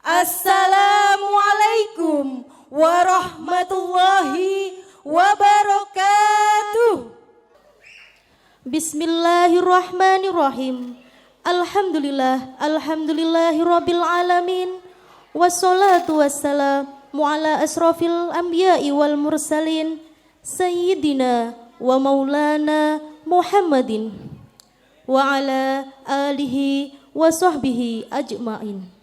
Assalamualaikum warahmatullahi wabarakatuh. Bismillahirrahmanirrahim. Alhamdulillahirabbil alamin. Wassalatu wassalamu ala asrofil anbiya'i wal mursalin sayyidina wa maulana Muhammadin wa ala alihi wa sahbihi ajma'in.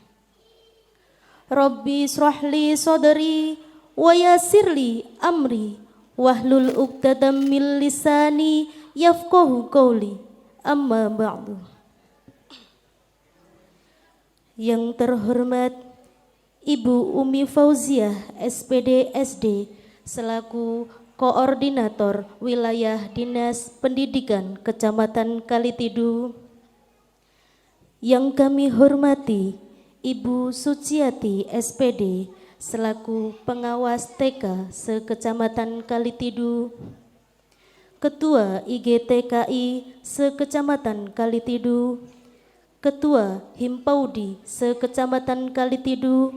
Rabbi israhli sadri wa yassirli amri wahlul 'uqdatam min lisani yafqahu qawli. Amma ba'du. Yang terhormat Ibu Umi Fauziah SPD SD selaku Koordinator Wilayah Dinas Pendidikan Kecamatan Kalitidu. Yang kami hormati Ibu Suciati SPD selaku Pengawas TK se-Kecamatan Kalitidu. Ketua IGTKI se-Kecamatan Kalitidu. Ketua Himpaudi se-Kecamatan Kalitidu.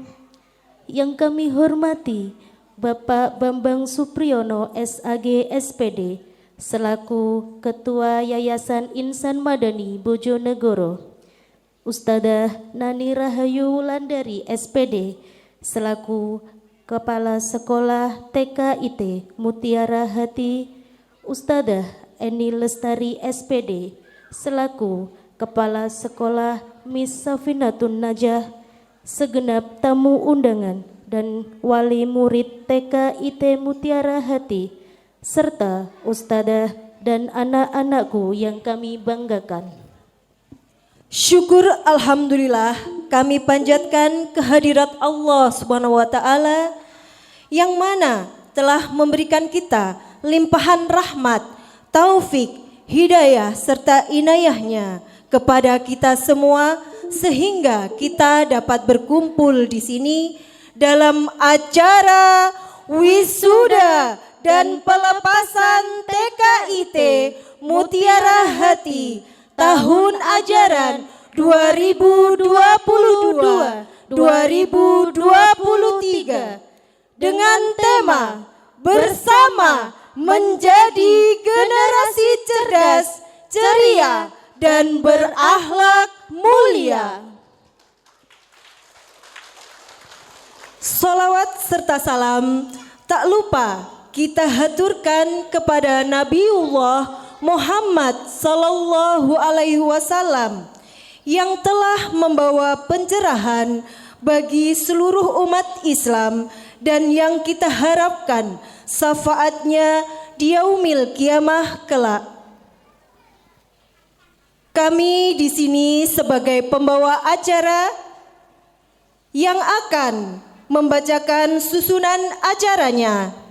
Yang kami hormati Bapak Bambang Supriyono SAG SPD selaku Ketua Yayasan Insan Madani Bojonegoro. Ustadzah Nani Rahayu Wulandari SPD selaku Kepala Sekolah TKIT Mutiara Hati. Ustadzah Eni Lestari SPD selaku Kepala Sekolah Miss Safinatun Najah, segenap tamu undangan dan wali murid TKIT Mutiara Hati, serta ustadzah dan anak-anakku yang kami banggakan. Syukur alhamdulillah kami panjatkan kehadirat Allah Subhanahu wa taala yang mana telah memberikan kita limpahan rahmat, taufik, hidayah serta inayahnya kepada kita semua sehingga kita dapat berkumpul di sini dalam acara wisuda dan pelepasan TKIT Mutiara Hati tahun ajaran 2022-2023 dengan tema bersama menjadi generasi cerdas, ceria, dan berakhlak mulia. Salawat serta salam tak lupa kita haturkan kepada Nabiullah Muhammad sallallahu alaihi wasallam yang telah membawa pencerahan bagi seluruh umat Islam dan yang kita harapkan syafaatnya di yaumil kiamah kelak. Kami di sini sebagai pembawa acara yang akan membacakan susunan acaranya.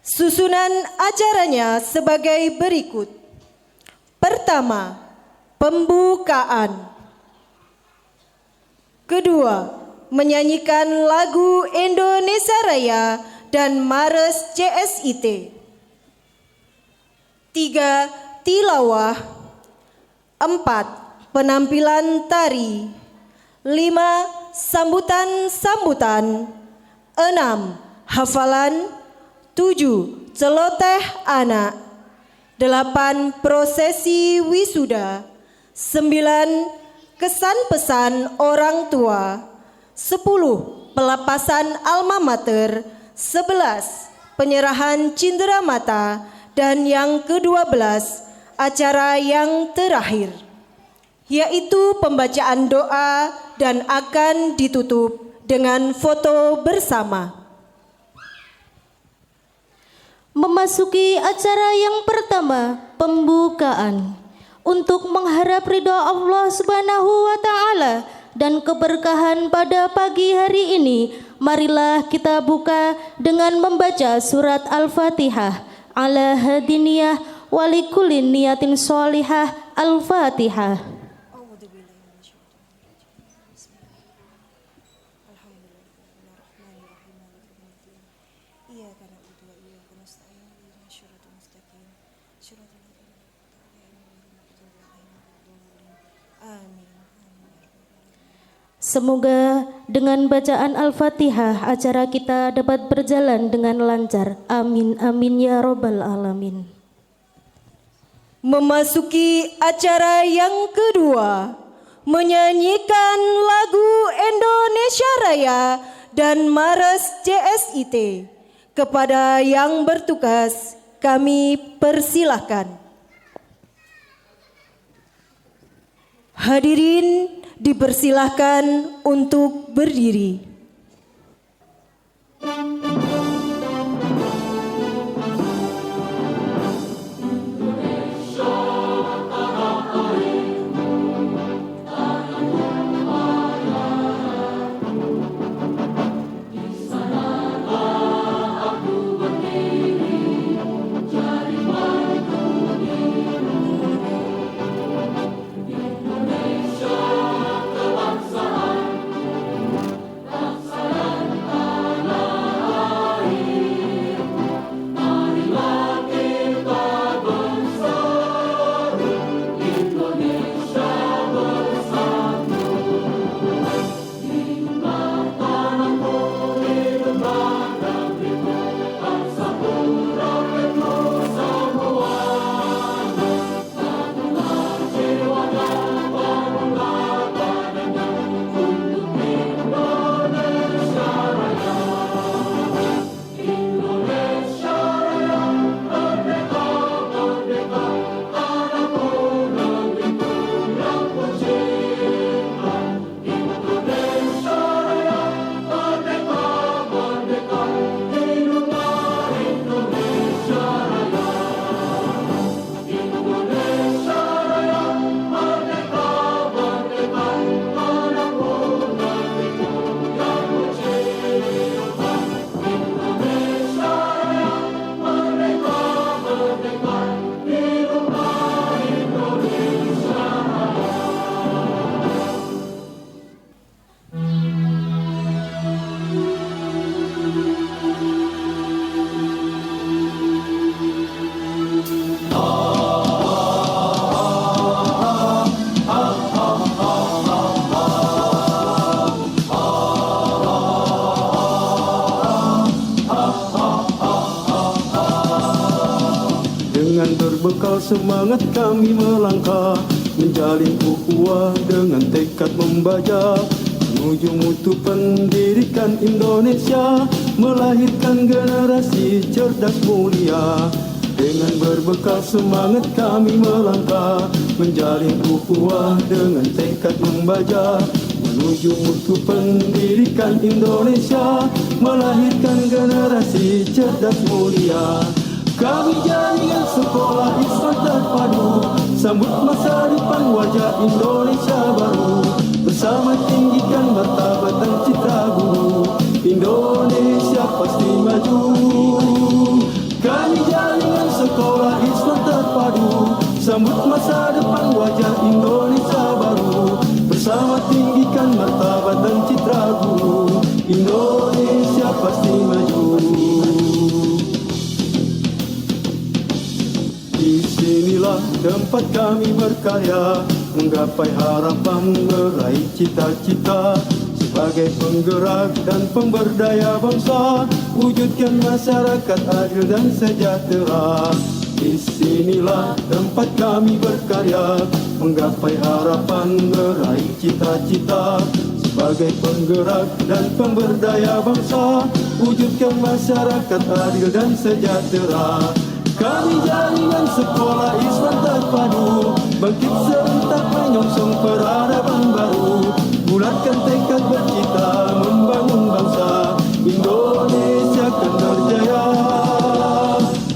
Susunan acaranya sebagai berikut. Pertama, pembukaan. Kedua, menyanyikan lagu Indonesia Raya dan Mares CSIT. 3, tilawah. 4, penampilan tari. 5, sambutan-sambutan. 6, hafalan. 7, celoteh anak. 8, prosesi wisuda. 9, kesan pesan orang tua. 10, pelepasan alma mater. 11, penyerahan cindera mata. Dan yang ke-12, acara yang terakhir, yaitu pembacaan doa dan akan ditutup dengan foto bersama. Memasuki acara yang pertama, pembukaan. Untuk mengharap ridha Allah Subhanahu wa taala dan keberkahan pada pagi hari ini, marilah kita buka dengan membaca surat Al-Fatihah. Ala hadiniyah walikulin niyatin sholihah. Al-Fatihah. Semoga dengan bacaan Al-Fatihah acara kita dapat berjalan dengan lancar. Amin amin ya robbal alamin. Memasuki acara yang kedua, menyanyikan lagu Indonesia Raya dan Mares CSIT. Kepada yang bertugas kami persilahkan. Hadirin dipersilahkan untuk berdiri. Dengan berbekal semangat kami melangkah, menjalin ukhuwah dengan tekad membaca, menuju mutu pendidikan Indonesia, melahirkan generasi cerdas mulia. Dengan berbekal semangat kami melangkah, menjalin ukhuwah dengan tekad membaca, menuju mutu pendidikan Indonesia, melahirkan generasi cerdas mulia. Kami jaringan sekolah Islam terpadu, sambut masa depan wajah Indonesia baru, bersama tinggikan martabat dan citra guru, Indonesia pasti maju. Kami jaringan sekolah Islam terpadu, sambut masa depan wajah Indonesia baru, bersama tinggikan martabat dan citra guru, Indonesia pasti maju. Disinilah tempat kami berkarya, menggapai harapan, meraih cita-cita, sebagai penggerak dan pemberdaya bangsa, wujudkan masyarakat adil dan sejahtera. Disinilah tempat kami berkarya, menggapai harapan, meraih cita-cita, sebagai penggerak dan pemberdaya bangsa, wujudkan masyarakat adil dan sejahtera. Kami jaringan sekolah Islam terpadu, bangkit serentak menyongsong peradaban baru, bulatkan tekad bercita membangun bangsa, Indonesia akan berjaya.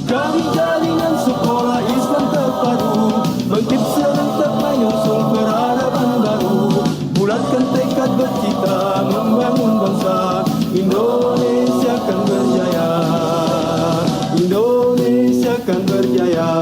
Kami jaringan sekolah Islam terpadu, bangkit serentak menyongsong peradaban baru, bulatkan tekad bercita membangun bangsa, Indonesia akan berjaya. Indonesia akan berjaya.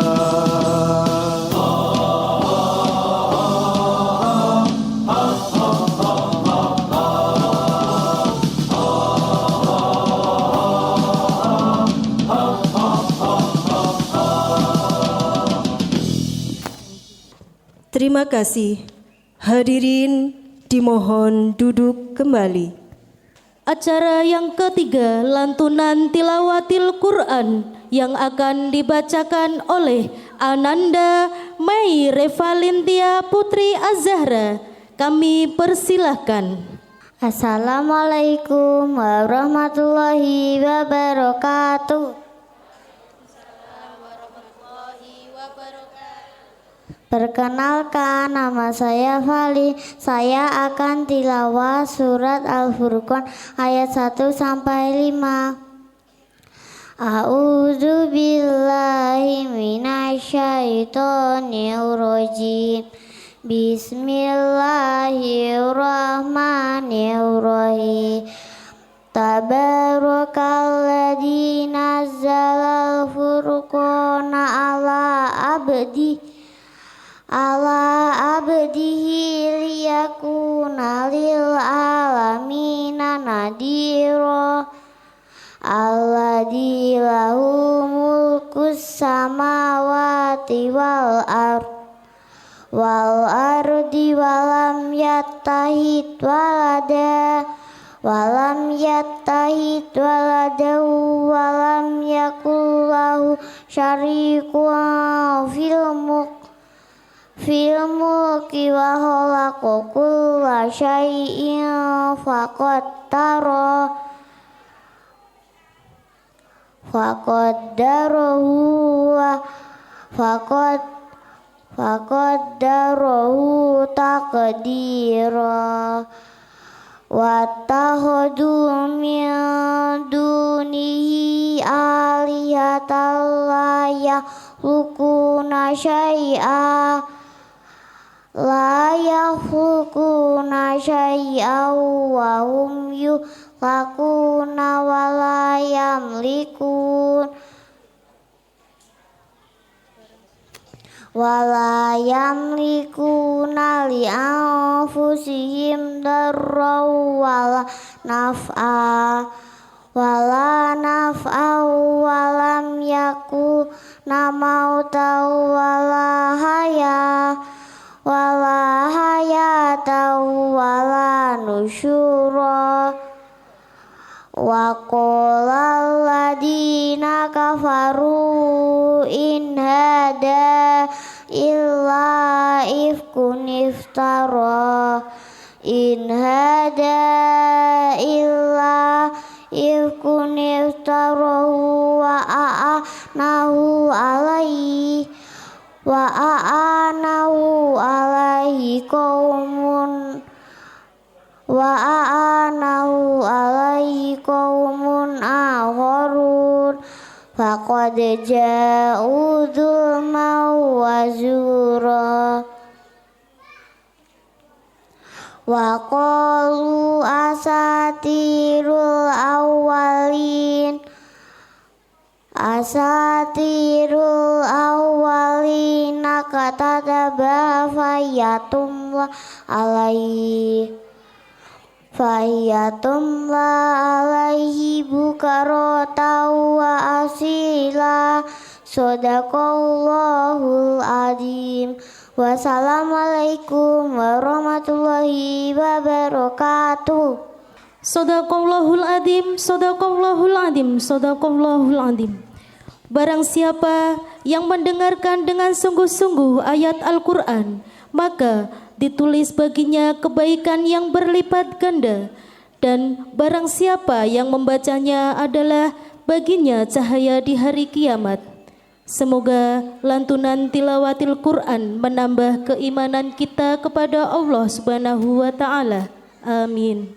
Terima kasih. Hadirin Dimohon duduk kembali. Acara yang ketiga, lantunan tilawatil Quran yang akan dibacakan oleh Ananda Mai Revalintia Putri Az-Zahra. Kami persilahkan. Assalamualaikum warahmatullahi wabarakatuh. Perkenalkan, nama saya Fali. Saya akan tilawah surat Al-Furqan ayat 1 sampai 5. A'udzu billahi minasyaitonir rajim. Bismillahirrahmanirrahim. Tabarakalladzi nazzalal furqana ala abdihi liyakuna lil alamina nadira. Alladzi lahu mulkus samawati wal ardi walam yattahid walam yakul lahu syarikun fil mulki wa khalaqa kulla syai'in faqaddarahu taqdira. Wattakhadhu min dunihi alihatan la yakhluquna syai'an wa hum yukhlaquna wa la yamlikuna li anfusihim darraw wala naf'a walam yakuna mautan wala hayatan wala nusyura. Wa qala alladziina kafaru in hada illa ifkun iftara wa a'anahu alaihi qaumun akharun faqad ja'u dzulman wa zura. Wa qalu asatirul awwalin kataba fayatumla alaihi bukarata wa asila. Shadaqallahul adzim. Wassalamualaikum warahmatullahi wabarakatuh. Shadaqallahul adzim, shadaqallahul adzim, shadaqallahul adzim. Barang siapa yang mendengarkan dengan sungguh-sungguh ayat Al-Quran, maka ditulis baginya kebaikan yang berlipat ganda, dan barang siapa yang membacanya adalah baginya cahaya di hari kiamat. Semoga lantunan tilawatil Quran menambah keimanan kita kepada Allah Subhanahu wa Ta'ala. Amin.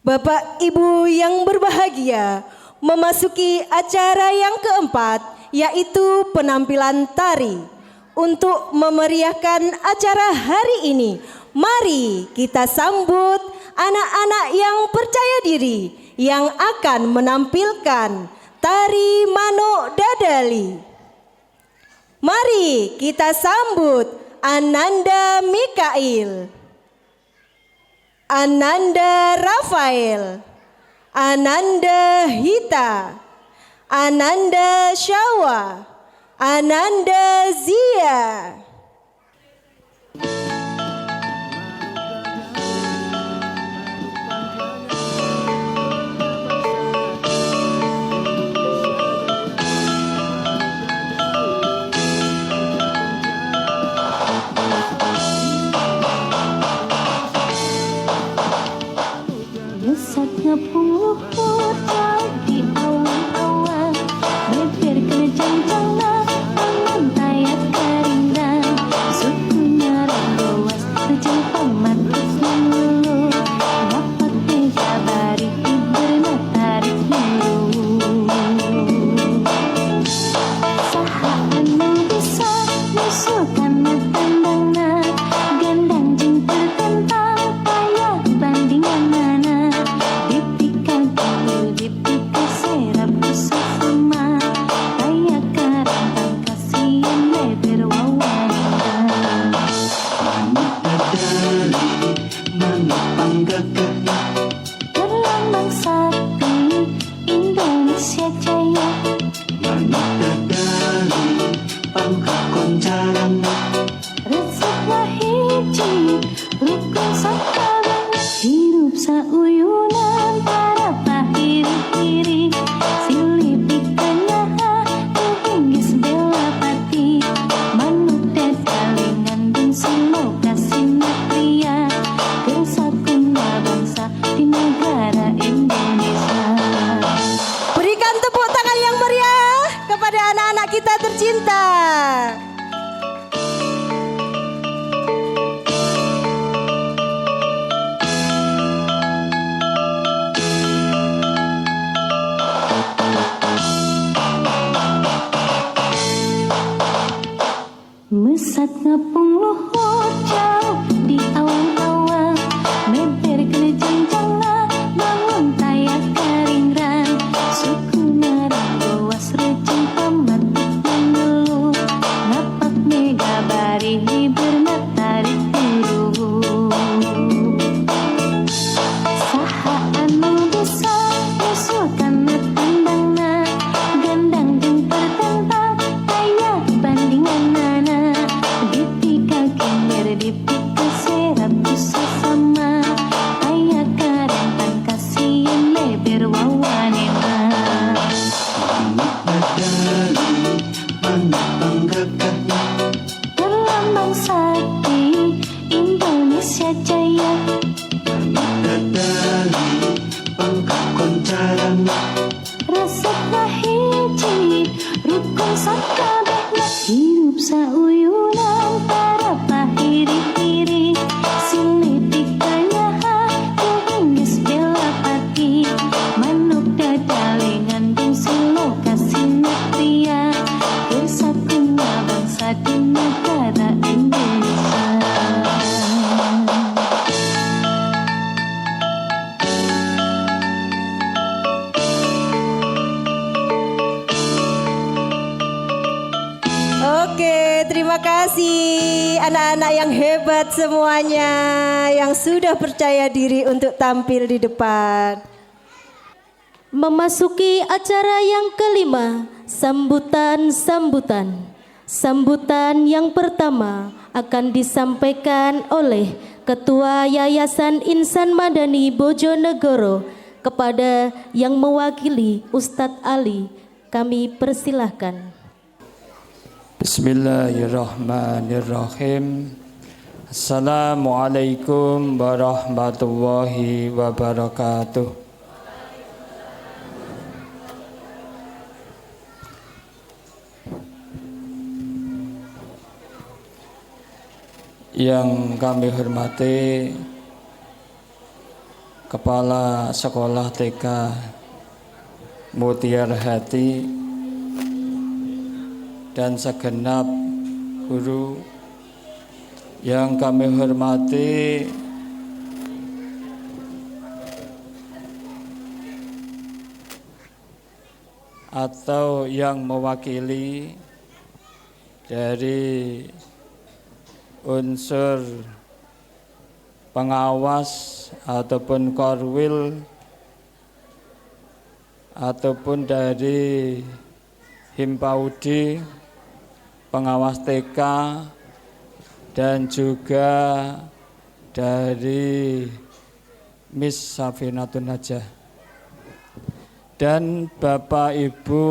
Bapak Ibu yang berbahagia, memasuki acara yang keempat, yaitu penampilan tari. Untuk memeriahkan acara hari ini, mari kita sambut anak-anak yang percaya diri yang akan menampilkan tari Manuk Dadali. Mari kita sambut Ananda Mikail, Ananda Rafael, Ananda Hita, Ananda Syawa, Ananda Zia. ngepung luhur jauh di awan-awan, beber kejangjangna bangun tayat karingan, suku narang luas rejeng paman usnulu, dapat dijabari iberna tarik mulu. Saha anu bisa nyusulkan tandangna, gandang jeung tertentang payah bandingan mana, dipika gitu dipika serap kusuma, kayak karantang kasihan leber wawanita. Berlambang sakti Indonesia Jaya, resepna hiji rukun sakabeh, hirup sauyunan para pahiri-hiri, silih pikanyaha tuhinggis bela pati, manuk dadalingan jeung siloka sinatria, kesakuna bangsa di negara Indonesia. Berikan tepuk tangan yang meriah kepada anak-anak kita tercinta. Mesat ngepung luhur jauh di awan-awan, beber kejangjangna bangun tayat karingran, suku narang luas rejeng paman mengeluh, napak mega bari hiberna tarik bulu. Saha anu bisa nyusulkan tandangna, gandang jeung tertentang aya bandingan mana, dipika genger dipika serap kusasama, aya karantang kasihan leber wawanita. Berlambang sakti Indonesia Jaya, resepna hiji rukun sakabehna, hirup sauyunan para pahiri-hiri, silih pikanyaha tuhinggis bela pati, manuk dadalingan jeung siloka sinatria, kesakuna bangsa di negara Indonesia. Oke, terima kasih anak-anak yang hebat semuanya yang sudah percaya diri untuk tampil di depan. Memasuki acara yang kelima, sambutan-sambutan. Sambutan yang pertama akan disampaikan oleh Ketua Yayasan Insan Madani Bojonegoro kepada yang mewakili Ustadz Ali. Kami persilahkan. Bismillahirrahmanirrahim. Assalamualaikum warahmatullahi wabarakatuh. Yang kami hormati Kepala Sekolah TK Mutiara Hati dan segenap guru, yang kami hormati atau yang mewakili dari unsur pengawas ataupun korwil ataupun dari Himpaudi, pengawas TK, dan juga dari Miss Safinatun Najah, dan Bapak Ibu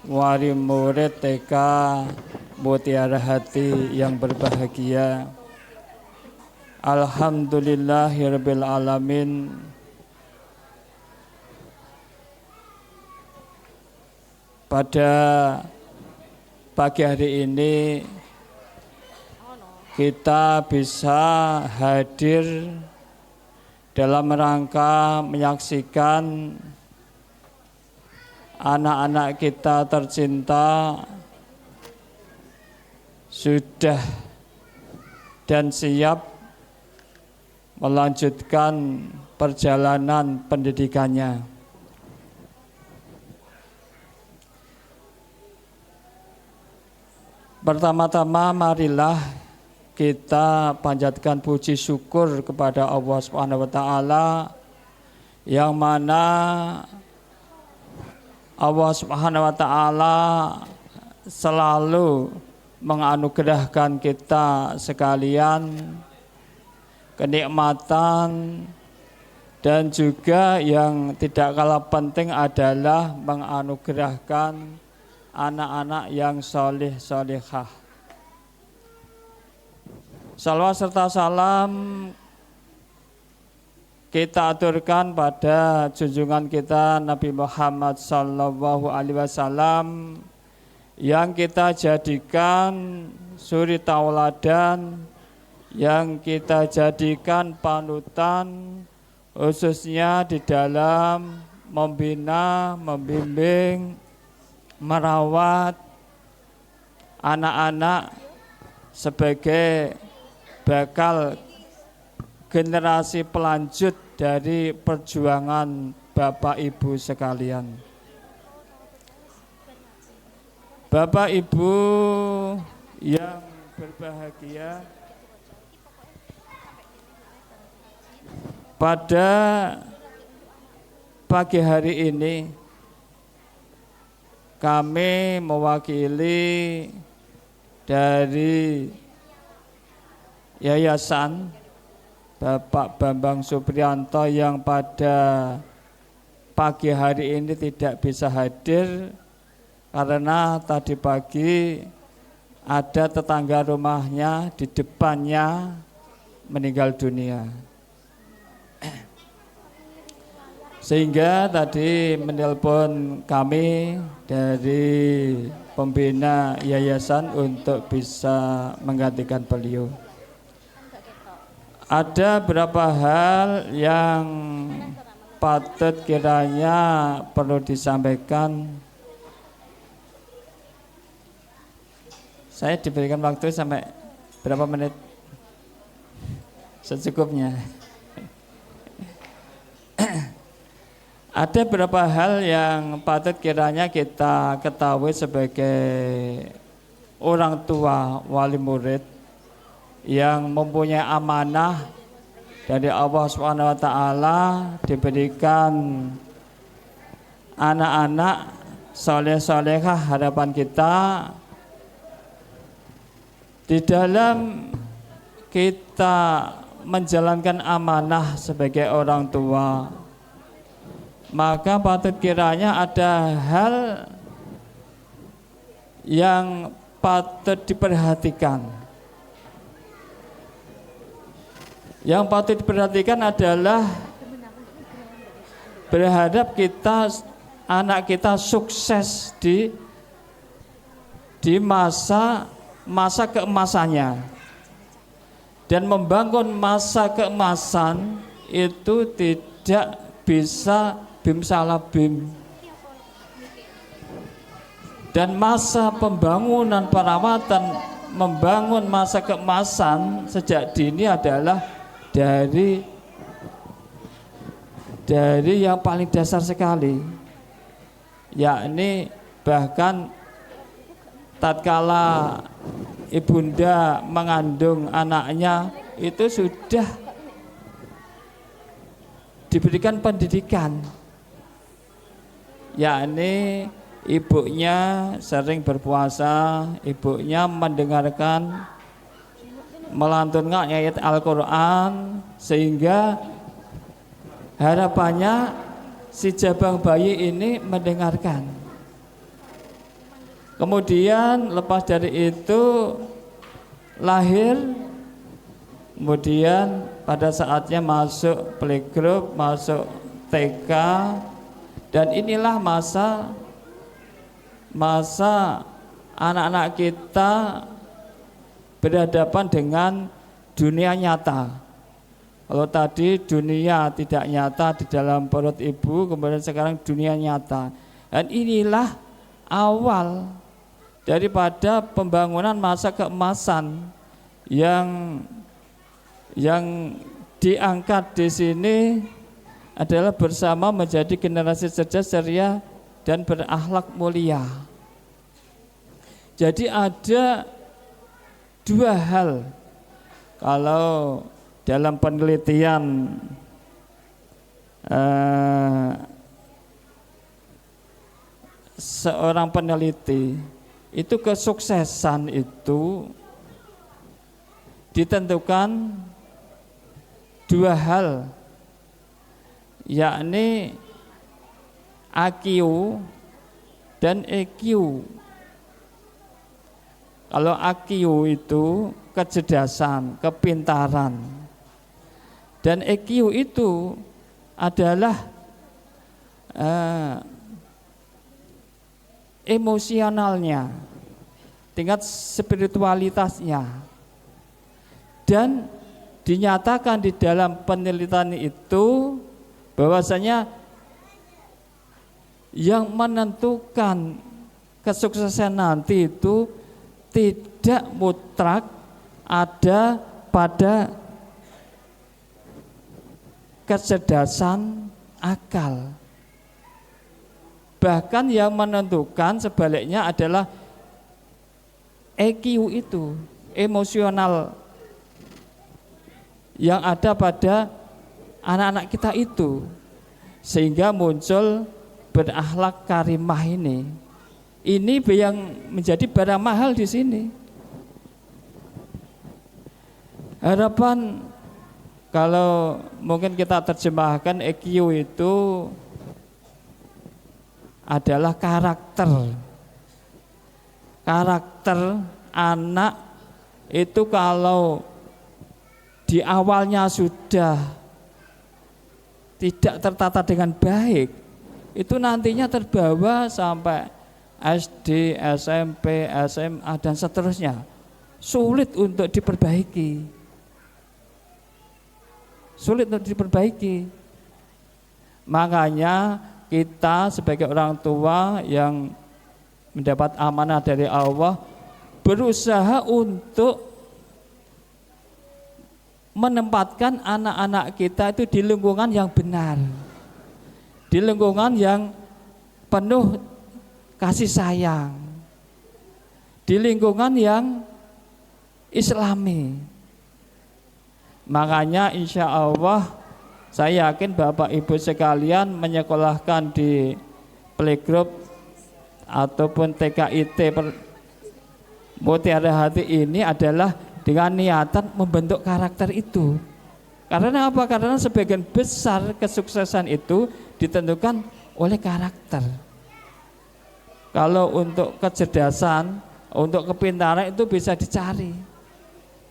wali murid TK Mutiara Hati yang berbahagia. Alhamdulillahirabbil alamin, pada pagi hari ini kita bisa hadir dalam rangka menyaksikan anak-anak kita tercinta sudah dan siap melanjutkan perjalanan pendidikannya. Pertama-tama marilah kita panjatkan puji syukur kepada Allah Subhanahu wa taala yang mana Allah Subhanahu wa taala selalu menganugerahkan kita sekalian kenikmatan dan juga yang tidak kalah penting adalah menganugerahkan anak-anak yang soleh solehah. Salawat serta salam kita aturkan pada junjungan kita Nabi Muhammad sallallahu alaihi wasallam yang kita jadikan suri tauladan, yang kita jadikan panutan khususnya di dalam membina, membimbing, merawat anak-anak sebagai bakal generasi pelanjut dari perjuangan Bapak Ibu sekalian. Bapak Ibu yang berbahagia, pada pagi hari ini kami mewakili dari Yayasan Bapak Bambang Supriyanto yang pada pagi hari ini tidak bisa hadir karena tadi pagi ada tetangga rumahnya di depannya meninggal dunia. Sehingga tadi menelpon kami dari pembina yayasan untuk bisa menggantikan beliau. Ada beberapa hal yang patut kiranya perlu disampaikan. Saya diberikan waktu sampai berapa menit? Secukupnya. Ada beberapa hal yang patut kiranya kita ketahui sebagai orang tua wali murid yang mempunyai amanah dari Allah Subhanahu wa taala, diberikan anak-anak soleh-solehah harapan kita. Di dalam kita menjalankan amanah sebagai orang tua, maka patut kiranya ada hal yang patut diperhatikan. Yang patut diperhatikan adalah berharap kita, anak kita sukses di masa keemasannya. Dan membangun masa keemasan itu tidak bisa bim salah bim. Dan masa pembangunan perawatan, membangun masa keemasan sejak dini adalah dari yang paling dasar sekali, yakni bahkan tatkala ibunda mengandung anaknya itu sudah diberikan pendidikan, yakni ibunya sering berpuasa, ibunya mendengarkan, melantunkan ayat Al-Quran, sehingga harapannya si jabang bayi ini mendengarkan. Kemudian lepas dari itu lahir, kemudian pada saatnya masuk playgroup, masuk TK, dan inilah masa masa anak-anak kita berhadapan dengan dunia nyata. Kalau tadi dunia tidak nyata di dalam perut ibu, kemudian sekarang dunia nyata. Dan inilah awal daripada pembangunan masa keemasan yang diangkat di sini adalah bersama menjadi generasi cerdas, ceria, dan berakhlak mulia. Jadi ada dua hal kalau dalam penelitian seorang peneliti itu kesuksesan itu ditentukan dua hal, yakni IQ dan EQ. Kalau IQ itu kecerdasan, kepintaran, dan EQ itu adalah emosionalnya, tingkat spiritualitasnya. Dan dinyatakan di dalam penelitian itu bahwasanya yang menentukan kesuksesan nanti itu tidak mutlak ada pada kecerdasan akal. Bahkan yang menentukan sebaliknya adalah EQ itu, emosional yang ada pada anak-anak kita itu, sehingga muncul berakhlak karimah ini. Ini yang menjadi barang mahal di sini. Harapan kalau mungkin kita terjemahkan EQ itu adalah karakter. Karakter anak itu kalau di awalnya sudah tidak tertata dengan baik, itu nantinya terbawa sampai SD, SMP, SMA dan seterusnya. Sulit untuk diperbaiki. Sulit untuk diperbaiki. Makanya kita sebagai orang tua yang mendapat amanah dari Allah berusaha untuk menempatkan anak-anak kita itu di lingkungan yang benar, di lingkungan yang penuh kasih sayang, di lingkungan yang islami. Makanya insya Allah saya yakin Bapak Ibu sekalian menyekolahkan di playgroup ataupun TKIT Mutiara Hati ini adalah dengan niatan membentuk karakter itu. Karena apa? Karena sebagian besar kesuksesan itu ditentukan oleh karakter. Kalau untuk kecerdasan, untuk kepintaran itu bisa dicari,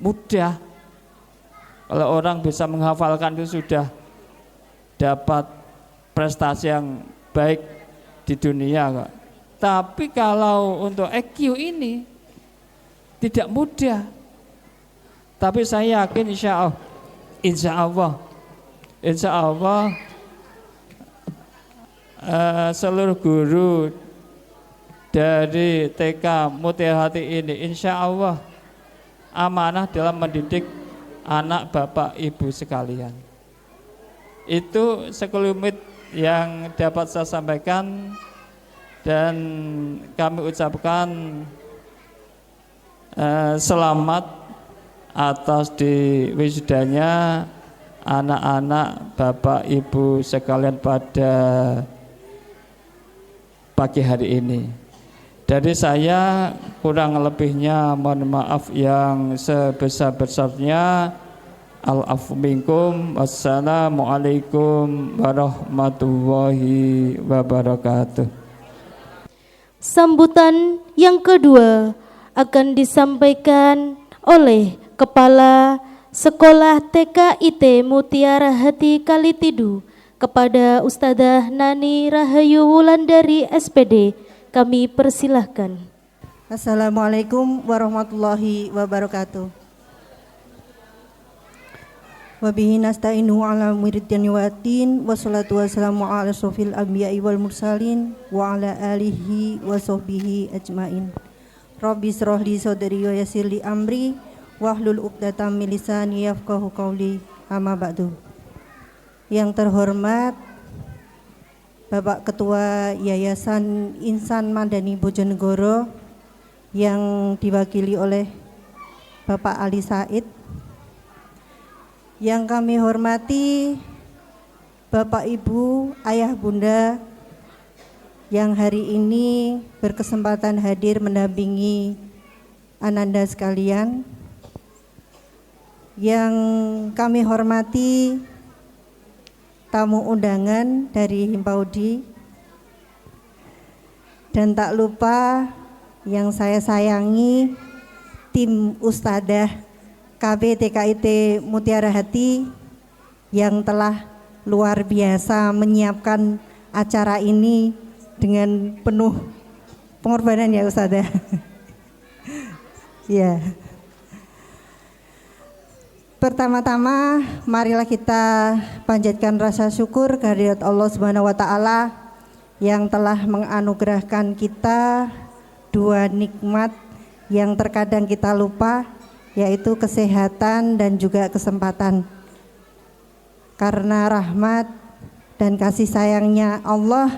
mudah. Kalau orang bisa menghafalkan itu sudah dapat prestasi yang baik di dunia kok. Tapi kalau untuk EQ ini tidak mudah. Tapi saya yakin insya Allah seluruh guru dari TK Mutiara Hati ini insya Allah amanah dalam mendidik anak Bapak Ibu sekalian. Itu sekelumit yang dapat saya sampaikan, dan kami ucapkan selamat atas diwisudanya anak-anak Bapak Ibu sekalian pada pagi hari ini. Dari saya kurang lebihnya mohon maaf yang sebesar-besarnya. Al-afu minkum. Wassalamualaikum warahmatullahi wabarakatuh. Sambutan yang kedua akan disampaikan oleh Kepala Sekolah TKIT Mutiara Hati Kalitidu kepada Ustadzah Nani Rahayu Wulandari SPD Kami persilahkan. Assalamualaikum warahmatullahi wabarakatuh. Wabihi nasta'inu ala muridyan watin wassalatu wassalamu ala asrofil anbiya'i wal mursalin wa ala alihi wa sahbihi ajmain. Rabbi srohli sodri wa yassirli amri wahlul uqdatam min lisani yafqahu qawli amma ba'du. Yang terhormat Bapak Ketua Yayasan Insan Madani Bojonegoro yang diwakili oleh Bapak Ali Said, yang kami hormati Bapak Ibu, Ayah Bunda yang hari ini berkesempatan hadir mendampingi Ananda sekalian, yang kami hormati tamu undangan dari Himpaudi, dan tak lupa yang saya sayangi tim Ustadzah KB TKIT Mutiara Hati yang telah luar biasa menyiapkan acara ini dengan penuh pengorbanan ya Ustadzah. Ya. Pertama-tama marilah kita panjatkan rasa syukur kehadirat Allah Subhanahu wa taala yang telah menganugerahkan kita dua nikmat yang terkadang kita lupa, yaitu kesehatan dan juga kesempatan. Karena rahmat dan kasih sayangnya Allah,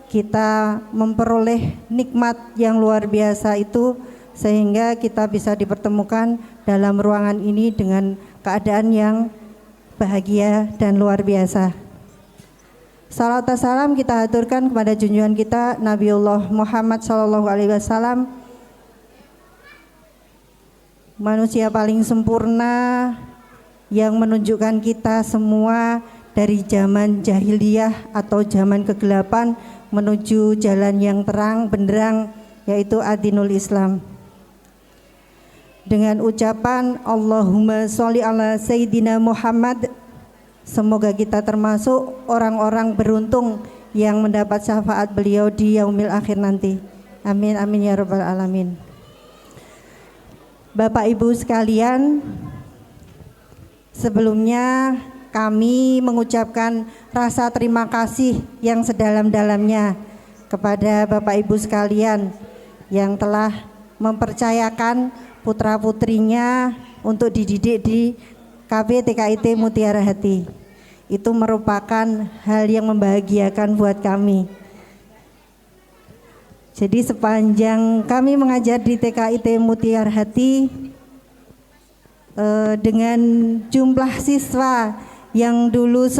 kita memperoleh nikmat yang luar biasa itu sehingga kita bisa dipertemukan dalam ruangan ini dengan keadaan yang bahagia dan luar biasa. Salawat dan salam kita haturkan kepada junjungan kita Nabiullah Muhammad SAW, manusia paling sempurna yang menunjukkan kita semua dari zaman jahiliyah atau zaman kegelapan menuju jalan yang terang benderang, yaitu Adinul Islam. Dengan ucapan Allahumma sholli ala Sayyidina Muhammad, semoga kita termasuk orang-orang beruntung yang mendapat syafaat beliau di yaumil akhir nanti. Amin amin ya rabbal alamin. Bapak Ibu sekalian, sebelumnya kami mengucapkan rasa terima kasih yang sedalam-dalamnya kepada Bapak Ibu sekalian yang telah mempercayakan putra-putrinya untuk dididik di KB TKIT Mutiara Hati. Itu merupakan hal yang membahagiakan buat kami. Jadi sepanjang kami mengajar di TKIT Mutiara Hati, dengan jumlah siswa yang dulu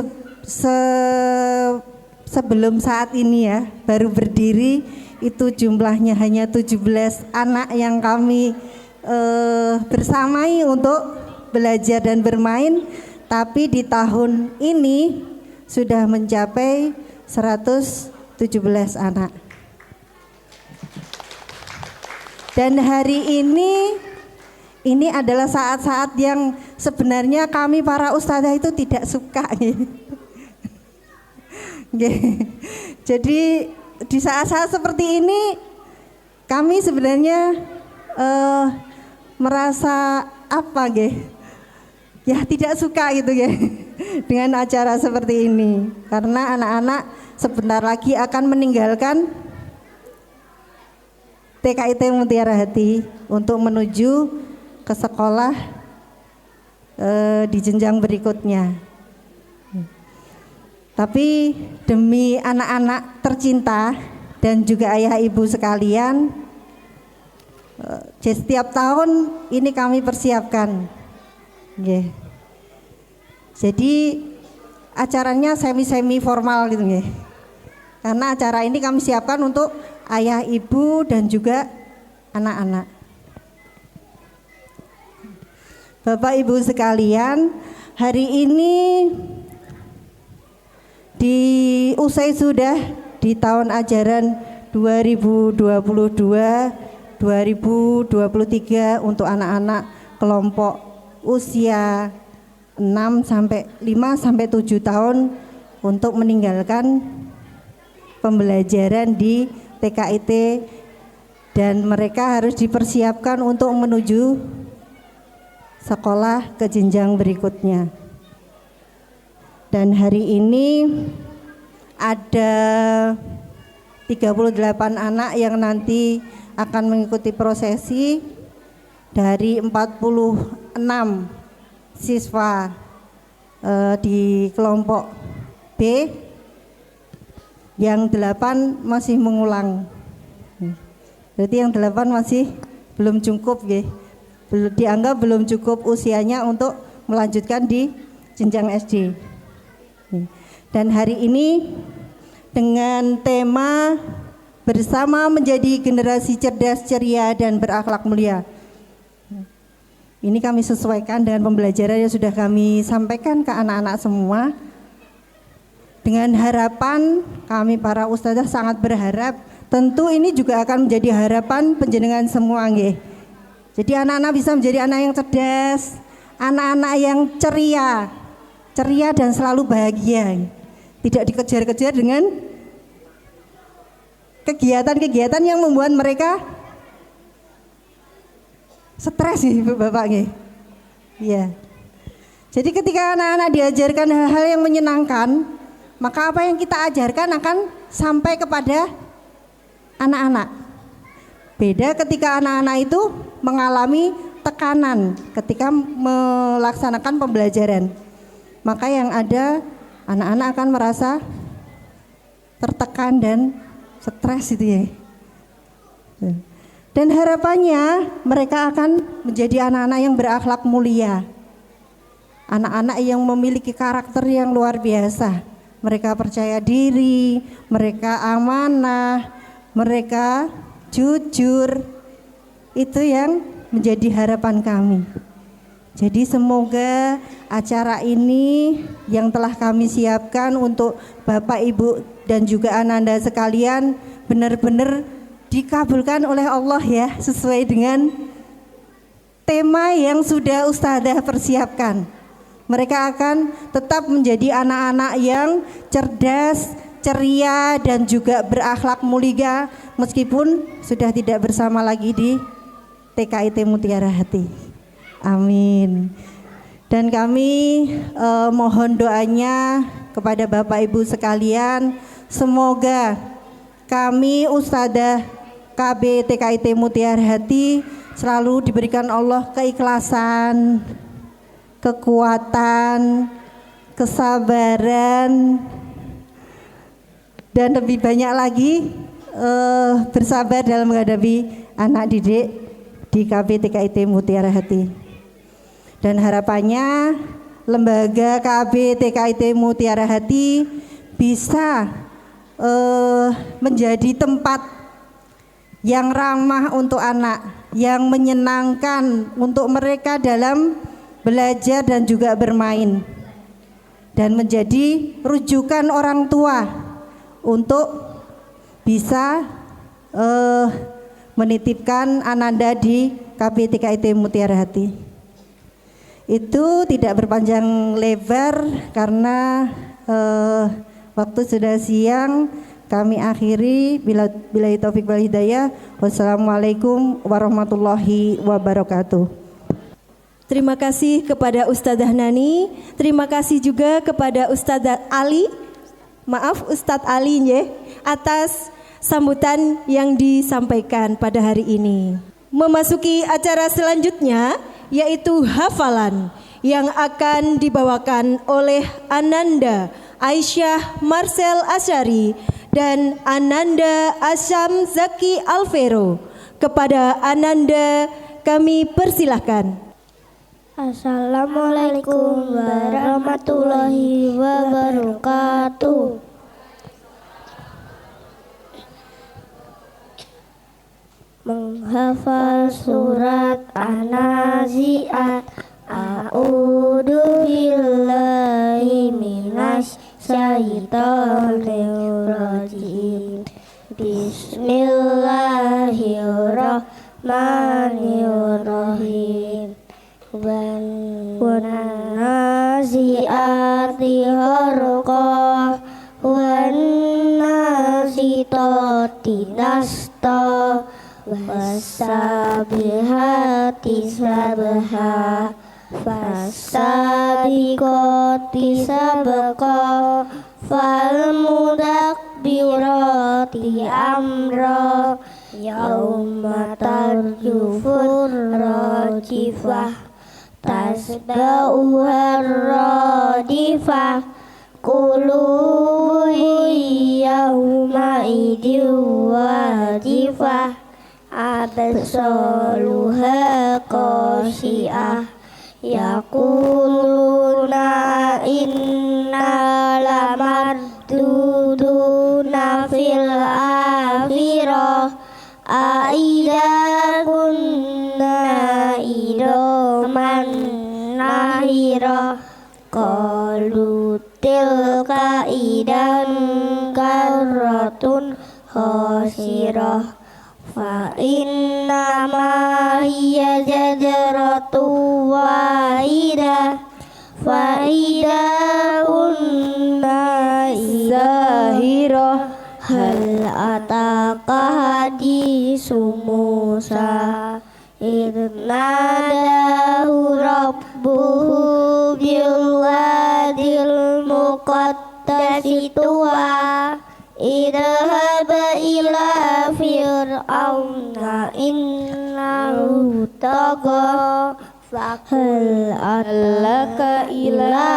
sebelum saat ini ya baru berdiri, itu jumlahnya hanya 17 anak yang kami bersamai untuk belajar dan bermain, tapi di tahun ini sudah mencapai 117 anak. Dan hari ini adalah saat-saat yang sebenarnya kami para ustadzah itu tidak suka. Jadi di saat-saat seperti ini kami sebenarnya merasa apa ya tidak suka gitu ya dengan acara seperti ini, karena anak-anak sebentar lagi akan meninggalkan TKIT Mutiara Hati untuk menuju ke sekolah di jenjang berikutnya. Tapi demi anak-anak tercinta dan juga ayah ibu sekalian, setiap tahun ini kami persiapkan. Jadi acaranya semi formal gitu ya. Karena acara ini kami siapkan untuk ayah ibu dan juga anak-anak. Bapak Ibu sekalian, hari ini diusai sudah di tahun ajaran 2022-2023 untuk anak-anak kelompok usia 5 sampai 7 tahun untuk meninggalkan pembelajaran di TKIT dan mereka harus dipersiapkan untuk menuju sekolah ke jenjang berikutnya. Dan hari ini ada 38 anak yang nanti akan mengikuti prosesi dari 46 siswa di kelompok B, yang 8 masih mengulang. Berarti yang 8 masih belum cukup ya. Dianggap belum cukup usianya untuk melanjutkan di jenjang SD. Dan hari ini dengan tema bersama menjadi generasi cerdas, ceria dan berakhlak mulia. Ini kami sesuaikan dengan pembelajaran yang sudah kami sampaikan ke anak-anak semua. Dengan harapan kami para ustazah sangat berharap, tentu ini juga akan menjadi harapan panjenengan semua nggih. Jadi anak-anak bisa menjadi anak yang cerdas, anak-anak yang ceria dan selalu bahagia. Tidak dikejar-kejar dengan kegiatan-kegiatan yang membuat mereka stres sih Bapak nggih. Iya. Jadi ketika anak-anak diajarkan hal-hal yang menyenangkan, maka apa yang kita ajarkan akan sampai kepada anak-anak. Beda ketika anak-anak itu mengalami tekanan ketika melaksanakan pembelajaran. Maka yang ada anak-anak akan merasa tertekan dan stres itu ya. Dan harapannya mereka akan menjadi anak-anak yang berakhlak mulia. Anak-anak yang memiliki karakter yang luar biasa. Mereka percaya diri, mereka amanah, mereka jujur. Itu yang menjadi harapan kami. Jadi semoga acara ini yang telah kami siapkan untuk Bapak, Ibu dan juga Ananda sekalian benar-benar dikabulkan oleh Allah ya, sesuai dengan tema yang sudah Ustadzah persiapkan. Mereka akan tetap menjadi anak-anak yang cerdas, ceria dan juga berakhlak mulia meskipun sudah tidak bersama lagi di TKIT Mutiara Hati. Amin. Dan kami mohon doanya kepada Bapak Ibu sekalian, semoga kami Ustadzah KB TKIT Mutiara Hati selalu diberikan Allah keikhlasan, kekuatan, kesabaran, dan lebih banyak lagi bersabar dalam menghadapi anak didik di KB TKIT Mutiara Hati. Dan harapannya lembaga KB TKIT Mutiara Hati bisa menjadi tempat yang ramah untuk anak, yang menyenangkan untuk mereka dalam belajar dan juga bermain, dan menjadi rujukan orang tua untuk bisa menitipkan Ananda di KB TKIT Mutiara Hati. Itu tidak berpanjang lebar karena waktu sudah siang. Kami akhiri, bila taufik wal hidayah. Wassalamualaikum warahmatullahi wabarakatuh. Terima kasih kepada Ustadzah Nani, terima kasih juga kepada Ustadzah Ali, Ustadz Ali ya, atas sambutan yang disampaikan pada hari ini. Memasuki acara selanjutnya yaitu hafalan yang akan dibawakan oleh Ananda Aisyah Marcel Asyari dan Ananda Asyam Zaki Alvero. Kepada Ananda kami persilahkan. Assalamualaikum warahmatullahi wabarakatuh. Menghafal surat An-Nazi'at. A'udzu billahi minasy syaitonir rajim. Bismillahirrahmanirrahim. Wan-nazi'ati gharqa wan-nazitati syata wasabihati sabha fasabiqati sabqa falmudabbirati amra yauma tarjufur rajifah tasba'uhar radifah qulubu yawma idin wajifah absaruha qashi'ah yaquluna inna lamarduduna fil akhirah aida kunna idoman nahira qalu tilka idan karratun khasirah fa inna ma hiya jajaratu wahidah fa ida kunna zahirah hal ataka hadisu Musa idnadahu rabbuhu bilwadil muqaddasi tuwa idhab ila fir'auna innahu tagha faqul alaka ila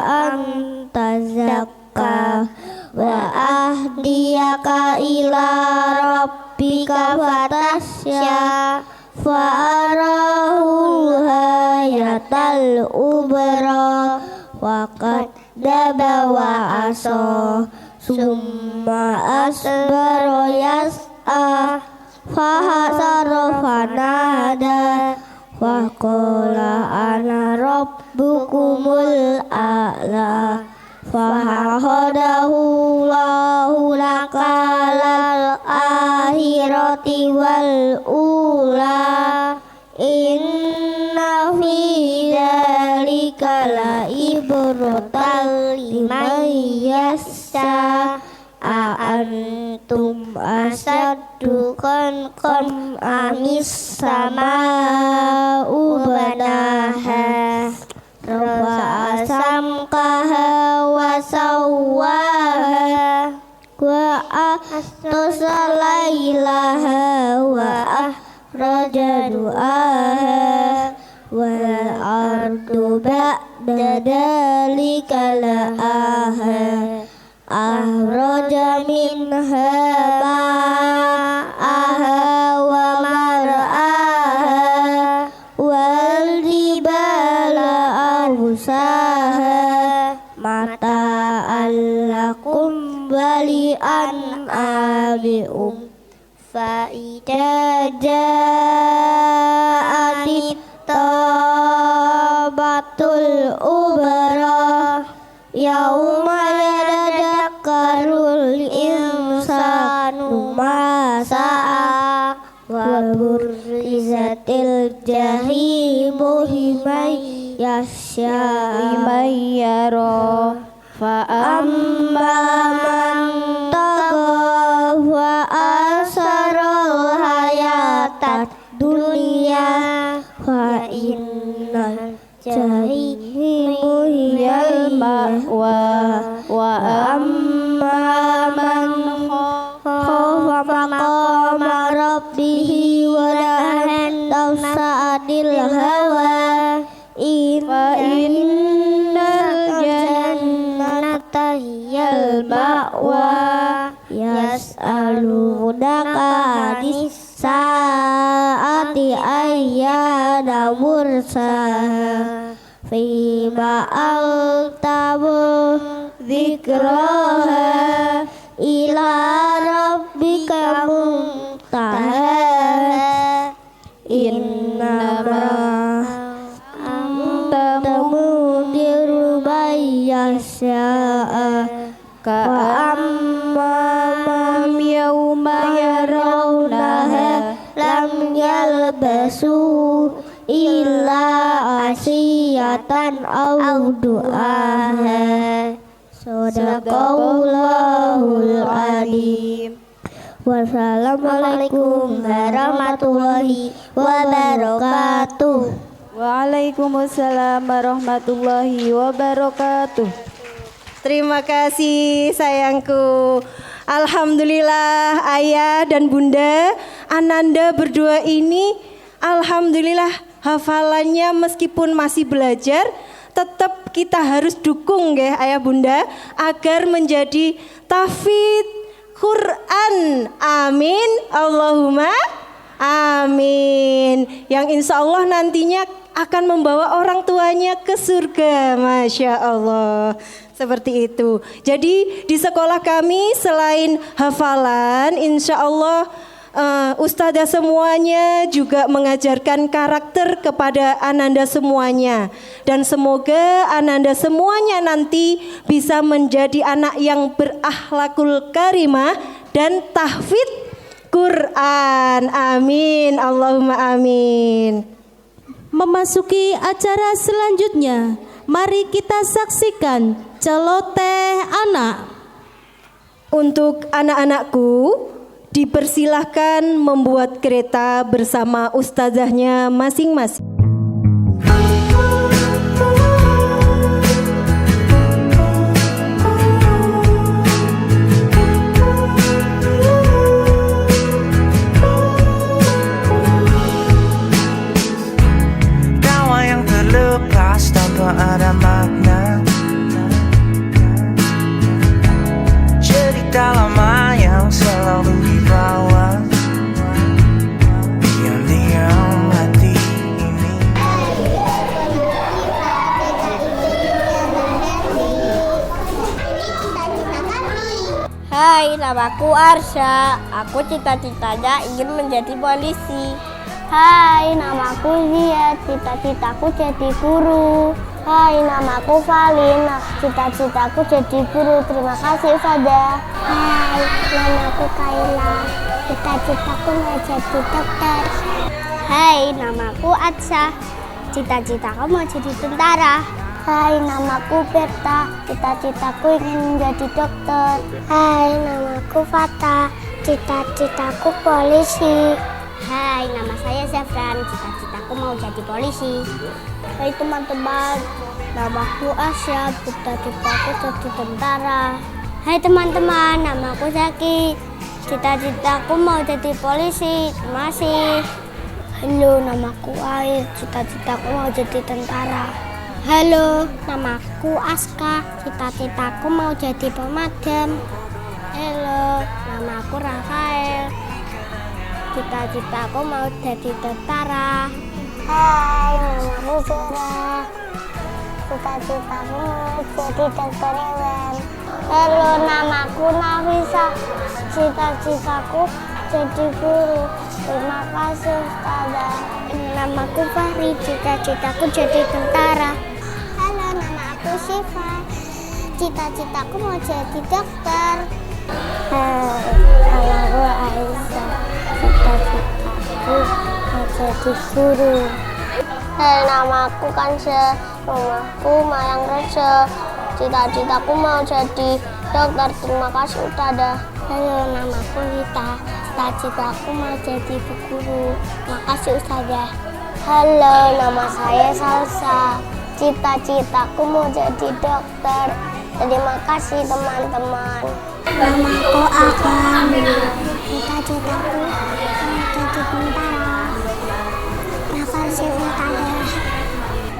an tazakka wa ahdiyaka ila rabbika fatasya fa'arahul hayatal ubra waqad daba wa asa summa asbara yas'a fahasara fanada wa qala ana rabbukumul a'la fahadahu lahu lakalal akhirati wal ula inna fi dzalika la ibratan liman yasha antum asaddu khalqan amis sama'u banaha rafa'a samkaha wa sawwaha wa ahsana lailaha wa ahraja du'aha wal ardu ba'da dalika la'aha ahraja minha ma'aha wa mar'aha wal jibala awsaha mata'an lakum wali an'amikum fa'idha ja'atit tabatul ubra yauma yadakkarul insanu ma sa'a wa burrizatil jahimu liman yara fa amma man tagha wa asarul hayatad dunya fa innal jahimu hiyal ma'wa wa amma man khafa maqama rabbihi wa nahan nafsa 'anil hawa innal jannata hiyal ma'wa yas'alunaka 'anis sa'ati ayyana mursaha fima altamu dzikraha ila rabbika muntaha innama anta mundiru bayyasya'a ka amma man yawma yarawnaha lam yalbasu illa asiyatan aw du'aha sadaqallahul alim Wassalamualaikum warahmatullahi wabarakatuh. Waalaikumsalam warahmatullahi wabarakatuh. Terima kasih sayangku. Alhamdulillah ayah dan bunda Ananda berdua ini alhamdulillah hafalannya meskipun masih belajar tetap kita harus dukung ya ayah bunda agar menjadi tahfidz Quran. Amin. Allahumma amin. Yang insya Allah nantinya akan membawa orang tuanya ke surga. Masya Allah. Seperti itu. Jadi di sekolah kami selain hafalan, insya Allah ustadzah semuanya juga mengajarkan karakter kepada Ananda semuanya. Dan semoga Ananda semuanya nanti bisa menjadi anak yang berakhlakul karimah dan tahfidz Quran. Amin. Allahumma amin. Memasuki acara selanjutnya, mari kita saksikan celoteh anak. Untuk anak-anakku dipersilahkan membuat kereta bersama ustazahnya masing-masing. Tawa yang terlepas tanpa ada makna, cerita lama yang selalu dibawa diam-diam hati ini. Hai, namaku Arsya. Aku cita-citanya ingin menjadi polisi. Hai, namaku Zia. Cita-citaku jadi guru. Hai, namaku Valin. Cita-citaku jadi guru. Terima kasih Ustazah. Hai, namaku Kaila. Cita-citaku mau jadi dokter. Hai, namaku Atsa. Cita-citaku mau jadi tentara. Hai, namaku Berta. Cita-citaku ingin menjadi dokter. Hai, namaku Fata. Cita-citaku polisi. Hai, nama saya Zafran. Cita-citaku mau jadi polisi. Hai teman-teman, namaku Asya. Cita-citaku jadi tentara. Hai teman-teman, namaku Zaki. Cita-citaku mau jadi polisi. Terima kasih. Halo, namaku Air. Cita-citaku mau jadi tentara. Halo, namaku Aska. Cita-citaku mau jadi pemadam. Halo, namaku Rafael. Cita-citaku mau jadi tentara. Hai, namaku Zara. Cita-citaku mau jadi dokter hewan. Halo, namaku Nafisa. Cita-citaku jadi guru. Terima kasih Ustazah. Namaku Fahri. Cita-citaku jadi tentara. Halo, nama aku Syifa. Cita-citaku mau jadi dokter. Namaku Aisyah. Cita-citaku mau jadi guru. Namaku Kansa. Rumahku Mayang Rasa. Cita-citaku mau jadi dokter. Terima kasih Ustazah. Halo, namaku Rita. Cita-citaku mau jadi guru. Terima kasih Ustazah. Halo, nama saya Salsa. Cita-citaku mau jadi dokter. Terima kasih teman-teman. Namaku Akam. Cita-citaku mau jadi tentara. Terima kasih Ustazah.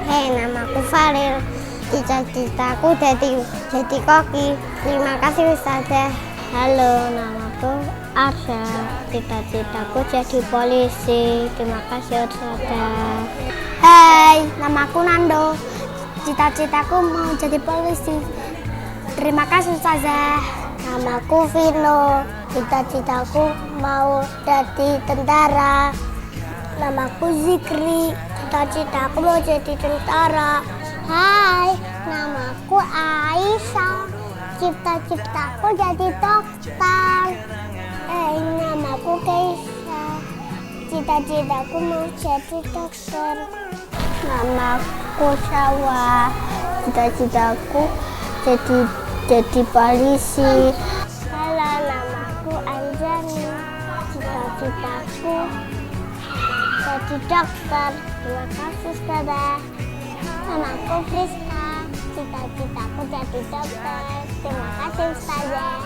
Hei, namaku Faril. Cita-citaku jadi koki. Terima kasih Ustazah. Halo, namaku Arsya. Cita-citaku jadi polisi. Terima kasih Ustazah. Hai, namaku Nando. Cita-citaku mau jadi polisi. Terima kasih Ustazah. Namaku Vino. Cita-citaku mau jadi tentara. Namaku Zikri. Cita-citaku mau jadi tentara. Hai, namaku Aisyah. Cita-citaku jadi dokter. Hai, namaku Keisha. Cita-citaku mau jadi dokter. Namaku Syawa. Cita-citaku jadi polisi. Halo, namaku Anjani. jadi dokter. Terima kasih Ustazah. Namaku Friska, cita-citaku jadi dokter. Terima kasih Ustazah.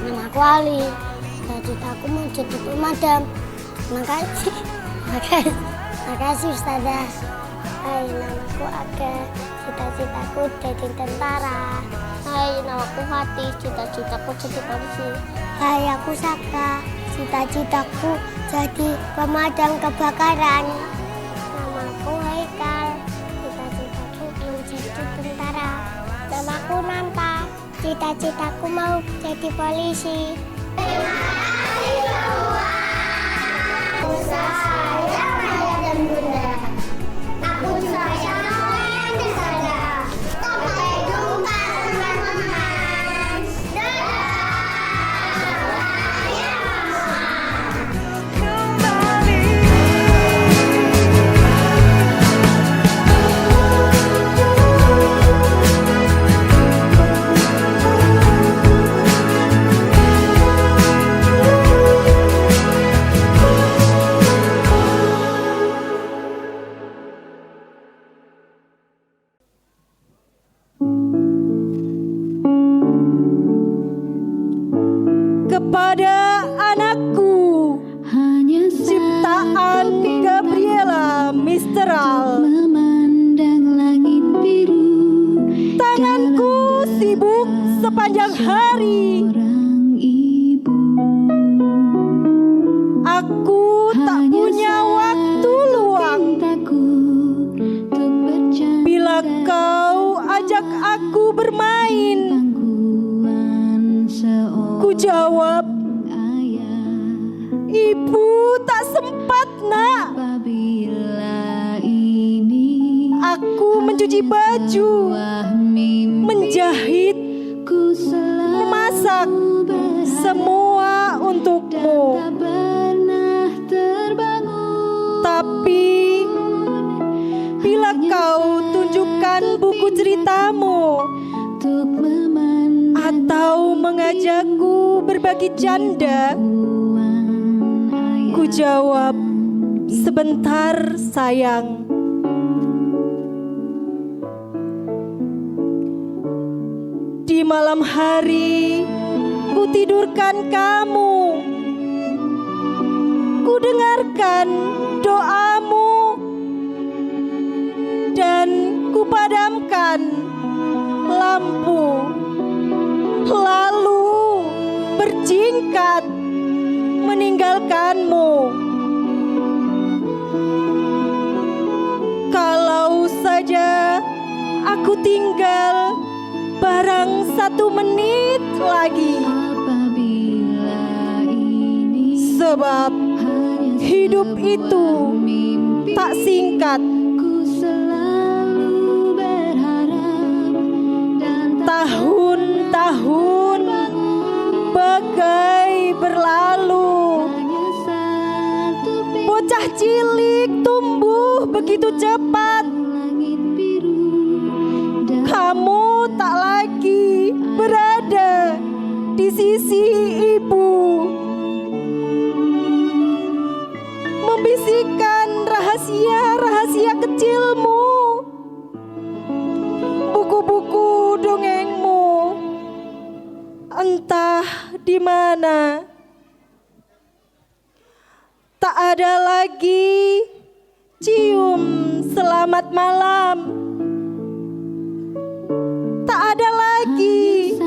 Namaku Ali, cita-citaku mau jadi pemadam. Terima kasih. Terima kasih Ustazah. Hai, namaku Aga, cita-citaku jadi tentara. Hai, namaku Fatih, cita-citaku jadi polisi. Hai, aku Saka, cita-citaku jadi pemadam kebakaran. Namaku Haikal, cita-citaku menjadi tentara. Namaku Nanta, cita-citaku mau jadi polisi. Terima kasih semua. Saya ayah dan bunda. Aku sayang yang di sana. Sampai jumpa teman-teman. Kepada anakku, ciptaan Gabriela Mistral, memandang langit biru, tanganku sibuk sepanjang hari. orang ibu. Aku tak punya waktu luang. Cintaku untuk bercanda Bila kau ajak aku bermain, pangkuan seorang ku jawab, ayah. ibu tak sempat nak. Apabila ini Aku mencuci baju, sebuah mimpi, menjahit, ku selalu memasak, berharap semua untukmu. tak pernah terbangun. Tapi bila kau tunjukkan buku ceritamu Untuk memandang atau mengajakku berbagi canda, ayah. ku jawab, sebentar sayang. Di malam hari ku tidurkan kamu, ku dengarkan doamu, dan ku padamkan lampu, lalu berjingkat meninggalkanmu. Kalau saja aku tinggal barang 1 menit lagi, Apabila ini sebab hanya hidup sebuah itu mimpi, tak singkat. ku selalu berharap dan Tahun-tahun bagai berlalu, hanya satu pintu bocah cilik tumbuh begitu cepat. langit biru dan Kamu tak lagi berada di sisi ibu, membisikkan rahasia-rahasia kecilmu, buku-buku dongengmu entah di mana. Tak ada lagi cium selamat malam, tak ada lagi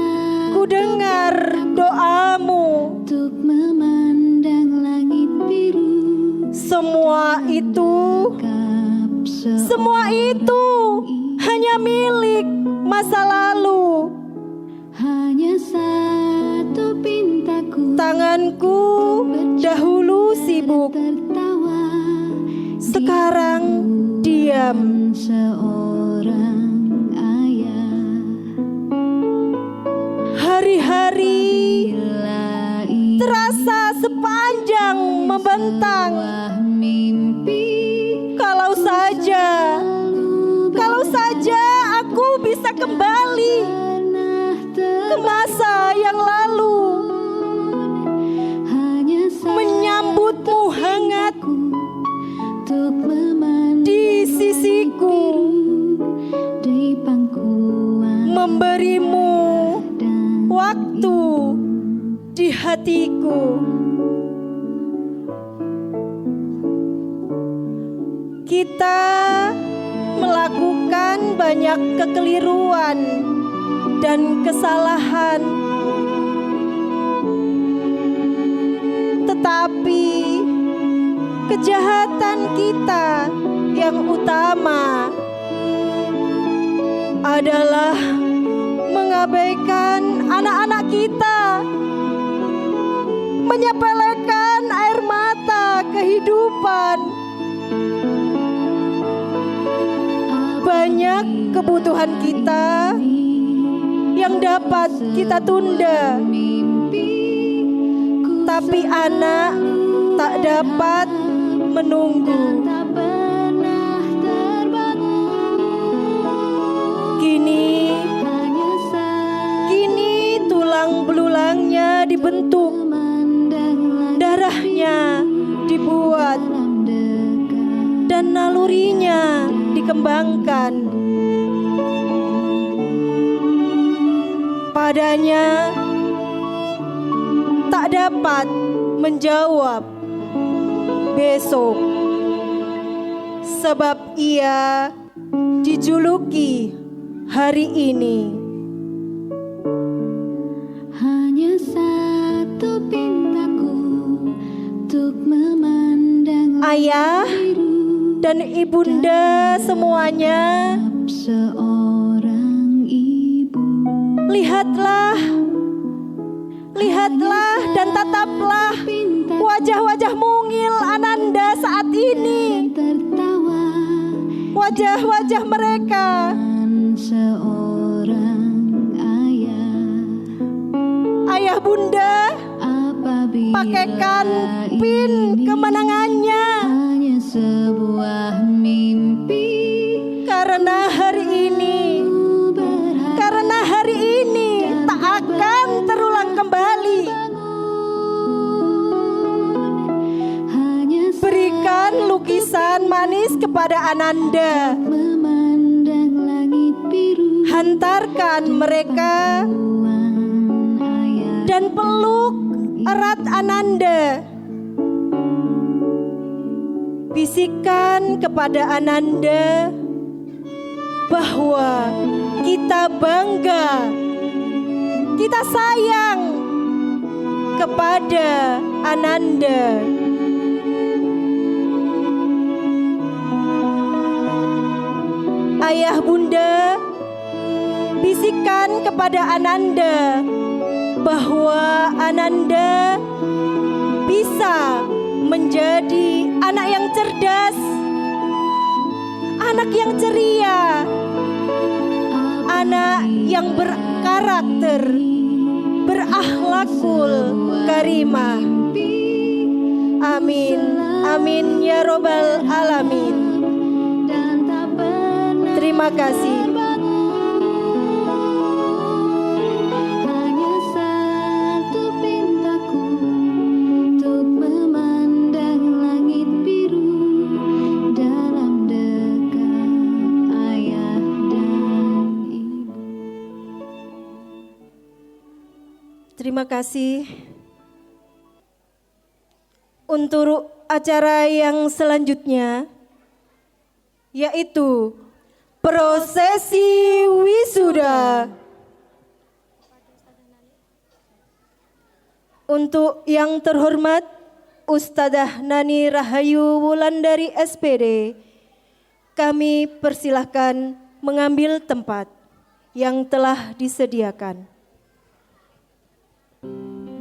ku dengar doamu. untuk memandang langit biru, Semua itu hanya milik masa lalu. hanya satu pintaku Tanganku dahulu sibuk, tertawa sekarang diam. seorang ayah. Hari-hari Bila ini terasa sepanjang membentang. sebuah mimpi, Kalau saja aku bisa kembali pernah ke masa yang lalu, hanya menyambutmu hangat untuk memberimu waktu di hatiku. Kita melakukan banyak kekeliruan dan kesalahan, tetapi kejahatan kita yang utama adalah mengabaikan anak-anak kita, menyepelekan air mata kehidupan. Banyak kebutuhan kita yang dapat kita tunda, tapi anak tak dapat menunggu. Kini tulang belulangnya dibentuk, darahnya dibuat, dan nalurinya dikembangkan. Padanya tak dapat menjawab besok, sebab ia dijuluki hari ini. Hanya satu pintaku untuk memandang Ayah dan ibunda semuanya, seorang ibu. lihatlah dan tataplah wajah-wajah mungil Ananda saat ini. Tertawa Wajah-wajah mereka, seorang ayah bunda, pakaikan pin kemenangannya, hanya sebuah mimpi. karena hari ini tak akan terulang kembali. Berikan lukisan manis kepada Ananda, Memandang langit biru, hantarkan mereka dan peluk erat Ananda. Bisikan kepada Ananda bahwa kita bangga, kita sayang kepada Ananda. Ayah bunda, bisikan kepada Ananda bahwa Ananda bisa menjadi anak yang cerdas, anak yang ceria, anak yang berkarakter, berakhlakul karimah. Amin, amin ya robbal alamin. Terima kasih. hanya satu pintaku untuk memandang langit biru dalam dekat ayah dan ibu. Terima kasih. Untuk acara yang selanjutnya, yaitu prosesi wisuda. Untuk yang terhormat Ustadzah Nani Rahayu Wulandari SPD, kami persilahkan mengambil tempat yang telah disediakan.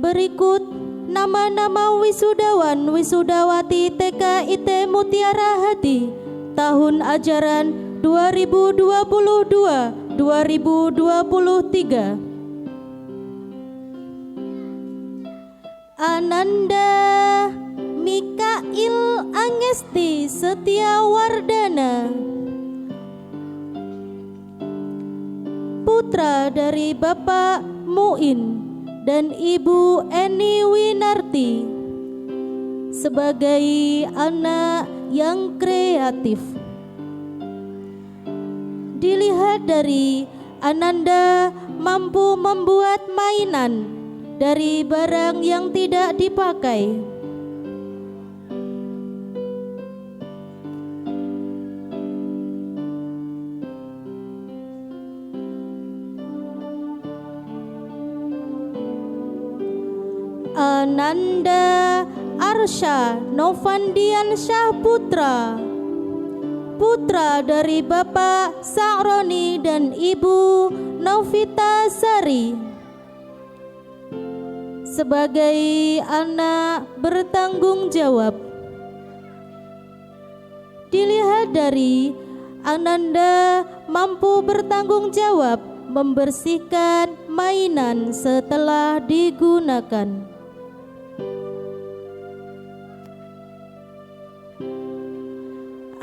Berikut nama-nama wisudawan wisudawati TKIT Mutiara Hati tahun ajaran 2022-2023. Ananda Mikail Angesti Setiawardana, putra dari Bapak Muin dan Ibu Eni Winarti, sebagai anak yang kreatif. Dilihat dari Ananda mampu membuat mainan dari barang yang tidak dipakai. Ananda Arsha Novandian Syah Putra, putra dari Bapak Sa'roni dan Ibu Novita Sari, sebagai anak bertanggung jawab. Dilihat dari Ananda mampu bertanggung jawab membersihkan mainan setelah digunakan.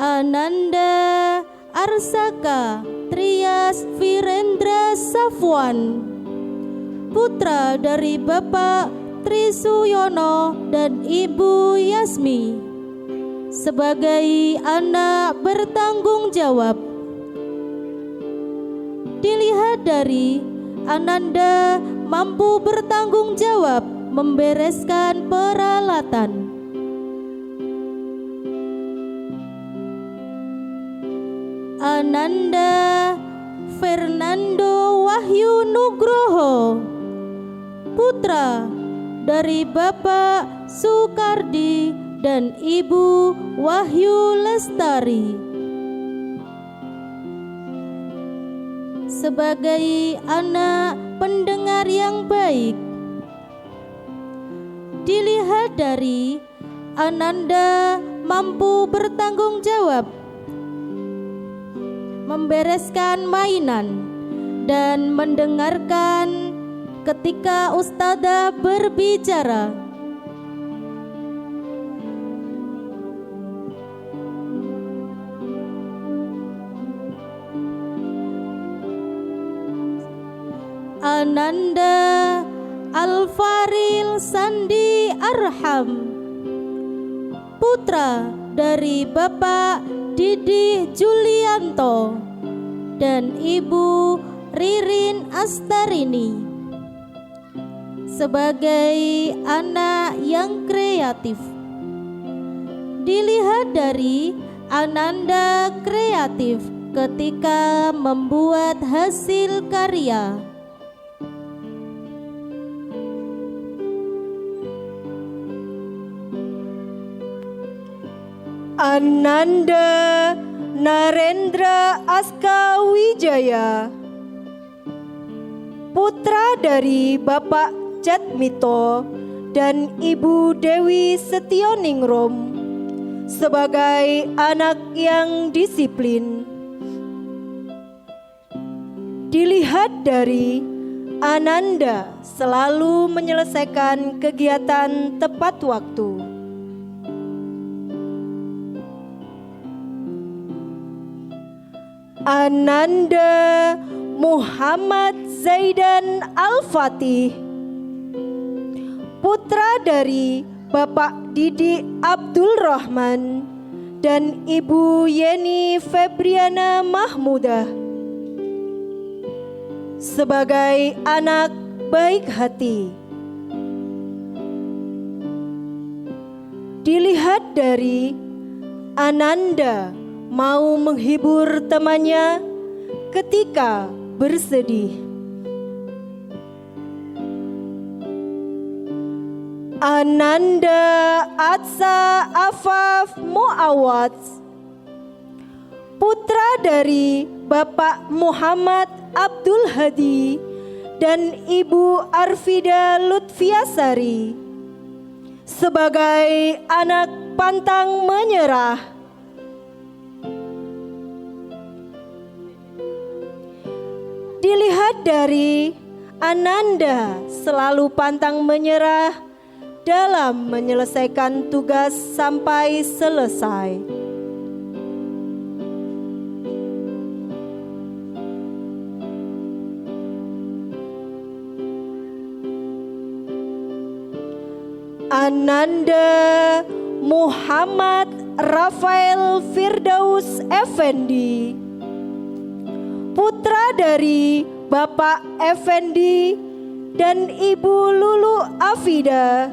Ananda Arsaka Trias Virendra Safwan, putra dari Bapak Trisuyono dan Ibu Yasmi, sebagai anak bertanggung jawab. Dilihat dari Ananda mampu bertanggung jawab membereskan peralatan. Ananda Fernando Wahyu Nugroho, putra dari Bapak Sukardi dan Ibu Wahyu Lestari, sebagai anak pendengar yang baik. Dilihat dari Ananda mampu bertanggung jawab membereskan mainan dan mendengarkan ketika ustadzah berbicara. Ananda Alfaril Sandi Arham, putra dari Bapak Didi Julianto dan Ibu Ririn Astarini, sebagai anak yang kreatif. Dilihat dari Ananda kreatif ketika membuat hasil karya. Ananda Narendra Aska Wijaya, putra dari Bapak Jatmito dan Ibu Dewi Setioningrum, sebagai anak yang disiplin. Dilihat dari Ananda selalu menyelesaikan kegiatan tepat waktu. Ananda Muhammad Zaidan Al-Fatih, putra dari Bapak Didi Abdul Rahman dan Ibu Yeni Febriana Mahmudah, sebagai anak baik hati. Dilihat dari Ananda mau menghibur temannya ketika bersedih. Ananda Atsa Afaf Muawad, putra dari Bapak Muhammad Abdul Hadi dan Ibu Arfida Lutfiasari, sebagai anak pantang menyerah. Dilihat dari Ananda selalu pantang menyerah dalam menyelesaikan tugas sampai selesai. Ananda Muhammad Rafael Firdaus Effendi, putra dari Bapak Effendi dan Ibu Lulu Afida,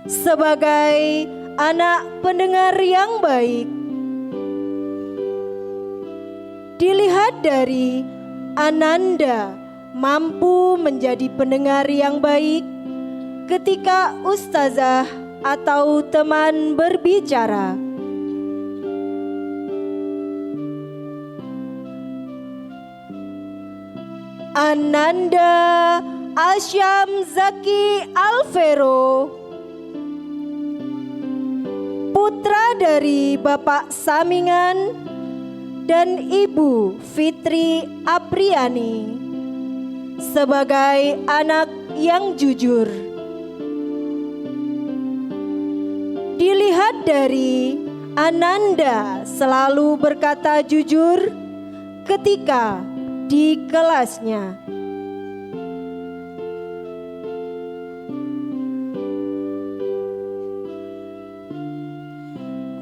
sebagai anak pendengar yang baik. Dilihat dari Ananda mampu menjadi pendengar yang baik ketika ustazah atau teman berbicara. Ananda Asyam Zaki Alvero, putra dari Bapak Samingan dan Ibu Fitri Apriani, sebagai anak yang jujur. Dilihat dari Ananda selalu berkata jujur ketika di kelasnya.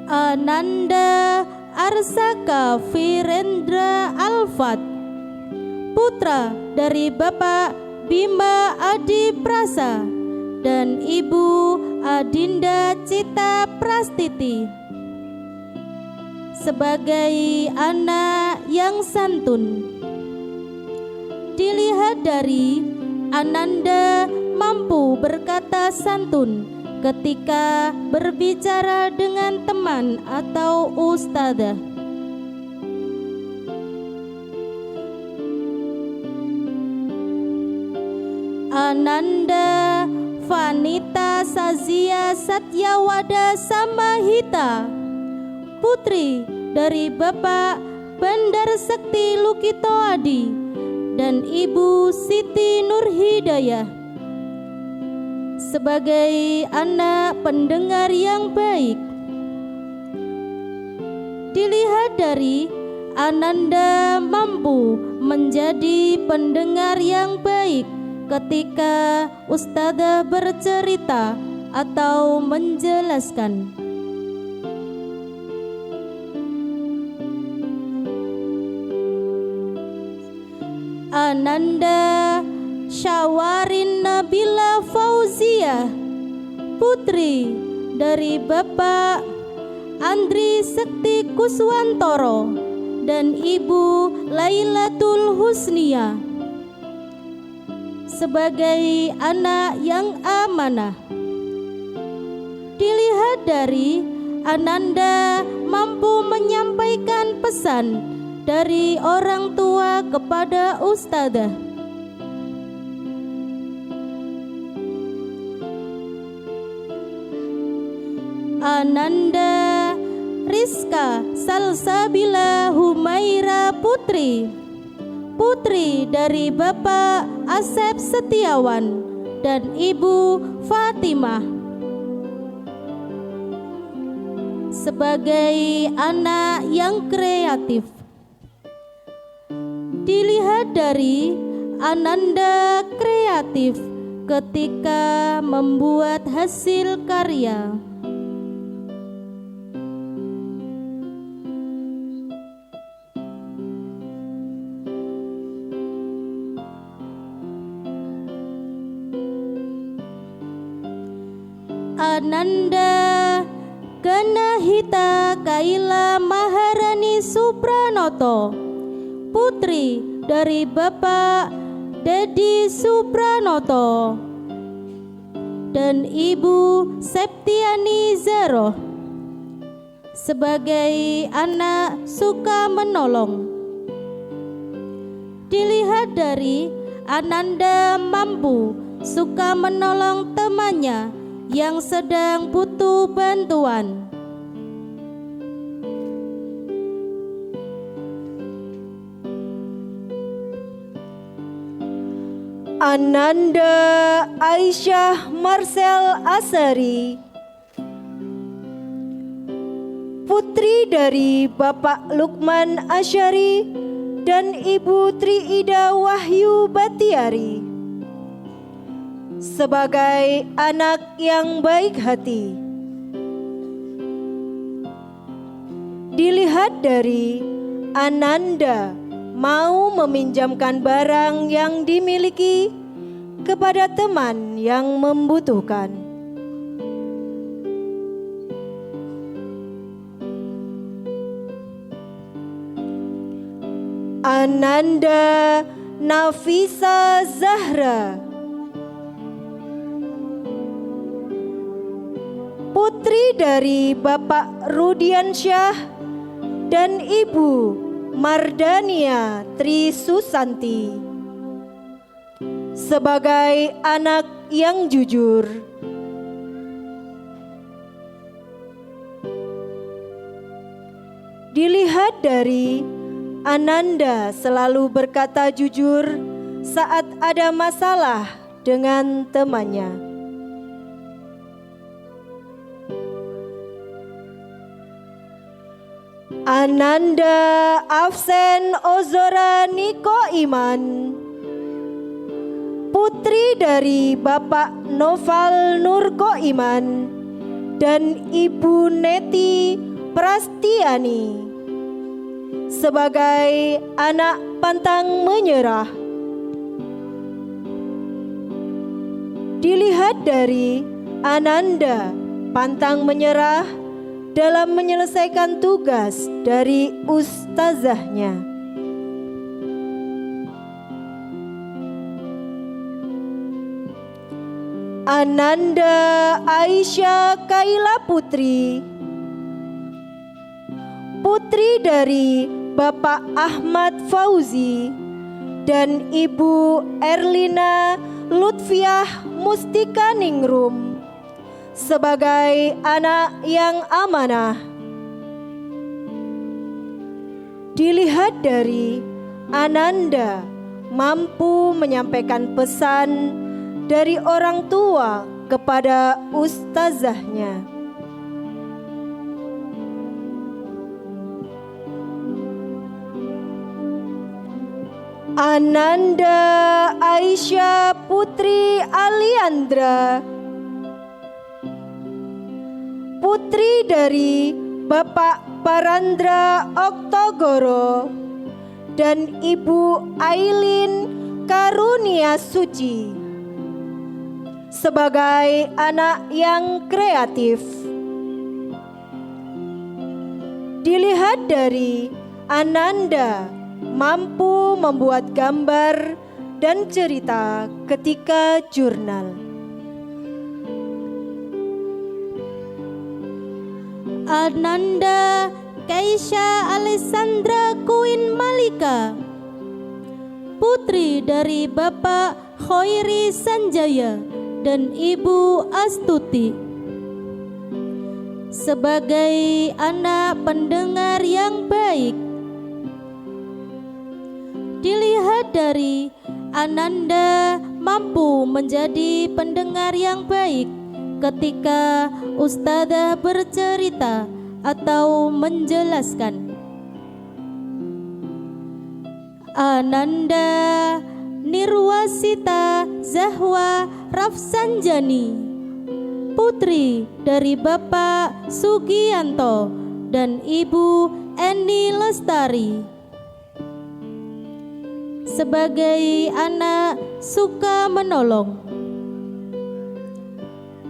Ananda Arsaka Virendra Alfat, putra dari Bapak Bima Adi Prasa dan Ibu Adinda Cita Prastiti, sebagai anak yang santun. Dilihat dari Ananda mampu berkata santun ketika berbicara dengan teman atau ustadzah. Ananda Vanita Sazia Satyawada Samahita, putri dari Bapak Bandar Sekti Lukito Adi dan Ibu Siti Nurhidayah, sebagai anak pendengar yang baik. Dilihat dari Ananda mampu menjadi pendengar yang baik ketika ustadzah bercerita atau menjelaskan. Ananda Syawarin Nabila Fauzia, putri dari Bapak Andri Sekti Kuswantoro dan Ibu Lailatul Husnia, sebagai anak yang amanah. Dilihat dari Ananda mampu menyampaikan pesan dari orang tua kepada ustadzah. Ananda Rizka Salsabila Humaira Putri, putri dari Bapak Asep Setiawan dan Ibu Fatimah, sebagai anak yang kreatif. Dilihat dari Ananda kreatif ketika membuat hasil karya. Ananda Ganahita Kaila Maharani Supranoto, putri dari Bapak Dedi Supranoto dan Ibu Septiani Zero, sebagai anak suka menolong. Dilihat dari Ananda mampu suka menolong temannya yang sedang butuh bantuan. Ananda Aisyah Marcel Asari, putri dari Bapak Lukman Asyari dan Ibu Tri Ida Wahyu Batiari, sebagai anak yang baik hati. Dilihat dari Ananda mau meminjamkan barang yang dimiliki kepada teman yang membutuhkan. Ananda Nafisa Zahra, putri dari Bapak Rudiansyah dan Ibu Mardania Tri Susanti, sebagai anak yang jujur. Dilihat dari Ananda selalu berkata jujur saat ada masalah dengan temannya. Ananda Afsen Ozora Niko Iman, putri dari Bapak Noval Nurko Iman dan Ibu Neti Prastiani, sebagai anak pantang menyerah. Dilihat dari Ananda pantang menyerah dalam menyelesaikan tugas dari ustazahnya. Ananda Aisyah Kaila Putri, putri dari Bapak Ahmad Fauzi dan Ibu Erlina Lutfiah Mustika Ningrum, sebagai anak yang amanah. Dilihat dari Ananda mampu menyampaikan pesan dari orang tua kepada ustazahnya. Ananda Aisyah Putri Aliandra, putri dari Bapak Parandra Oktogoro dan Ibu Ailin Karunia Suci, sebagai anak yang kreatif. Dilihat dari Ananda mampu membuat gambar dan cerita ketika jurnal. Ananda Keisha Alessandra Queen Malika, putri dari Bapak Khoiri Sanjaya dan Ibu Astuti, sebagai anak pendengar yang baik. Dilihat dari Ananda mampu menjadi pendengar yang baik ketika ustadzah bercerita atau menjelaskan. Ananda Nirwasita Zahwa Rafsanjani, putri dari Bapak Sugianto dan Ibu Eni Lestari, sebagai anak suka menolong.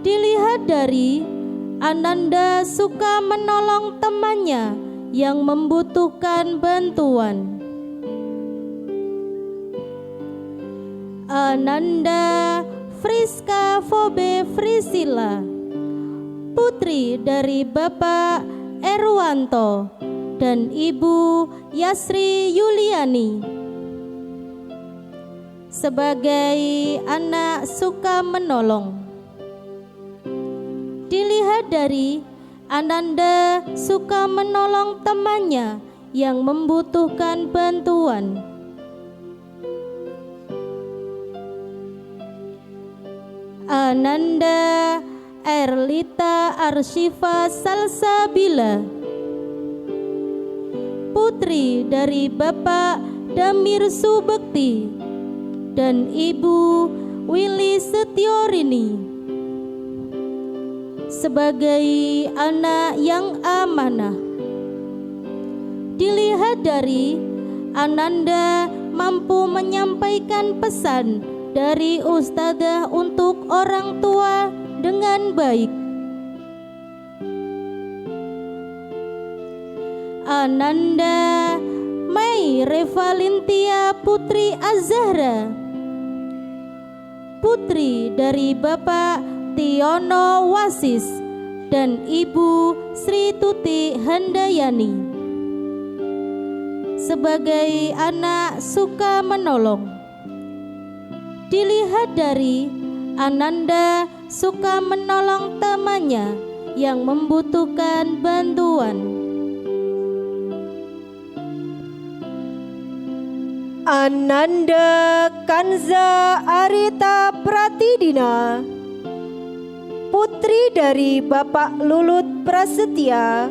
Dilihat dari Ananda suka menolong temannya yang membutuhkan bantuan. Ananda Friska Fobe Frisila, putri dari Bapak Erwanto dan Ibu Yasri Yuliani, sebagai anak suka menolong. Dilihat dari Ananda suka menolong temannya yang membutuhkan bantuan. Ananda Erlita Arshifa Salsabila, putri dari Bapak Damir Subekti dan Ibu Willy Setiorini, sebagai anak yang amanah. Dilihat dari Ananda mampu menyampaikan pesan dari ustadzah untuk orang tua dengan baik. Ananda Mai Revalintia Putri Az-Zahra, putri dari Bapak Tiono Wasis dan Ibu Sri Tuti Handayani, sebagai anak suka menolong. Dilihat dari Ananda suka menolong temannya yang membutuhkan bantuan. Ananda Kanza Arita Pratidina, putri dari Bapak Lulut Prasetya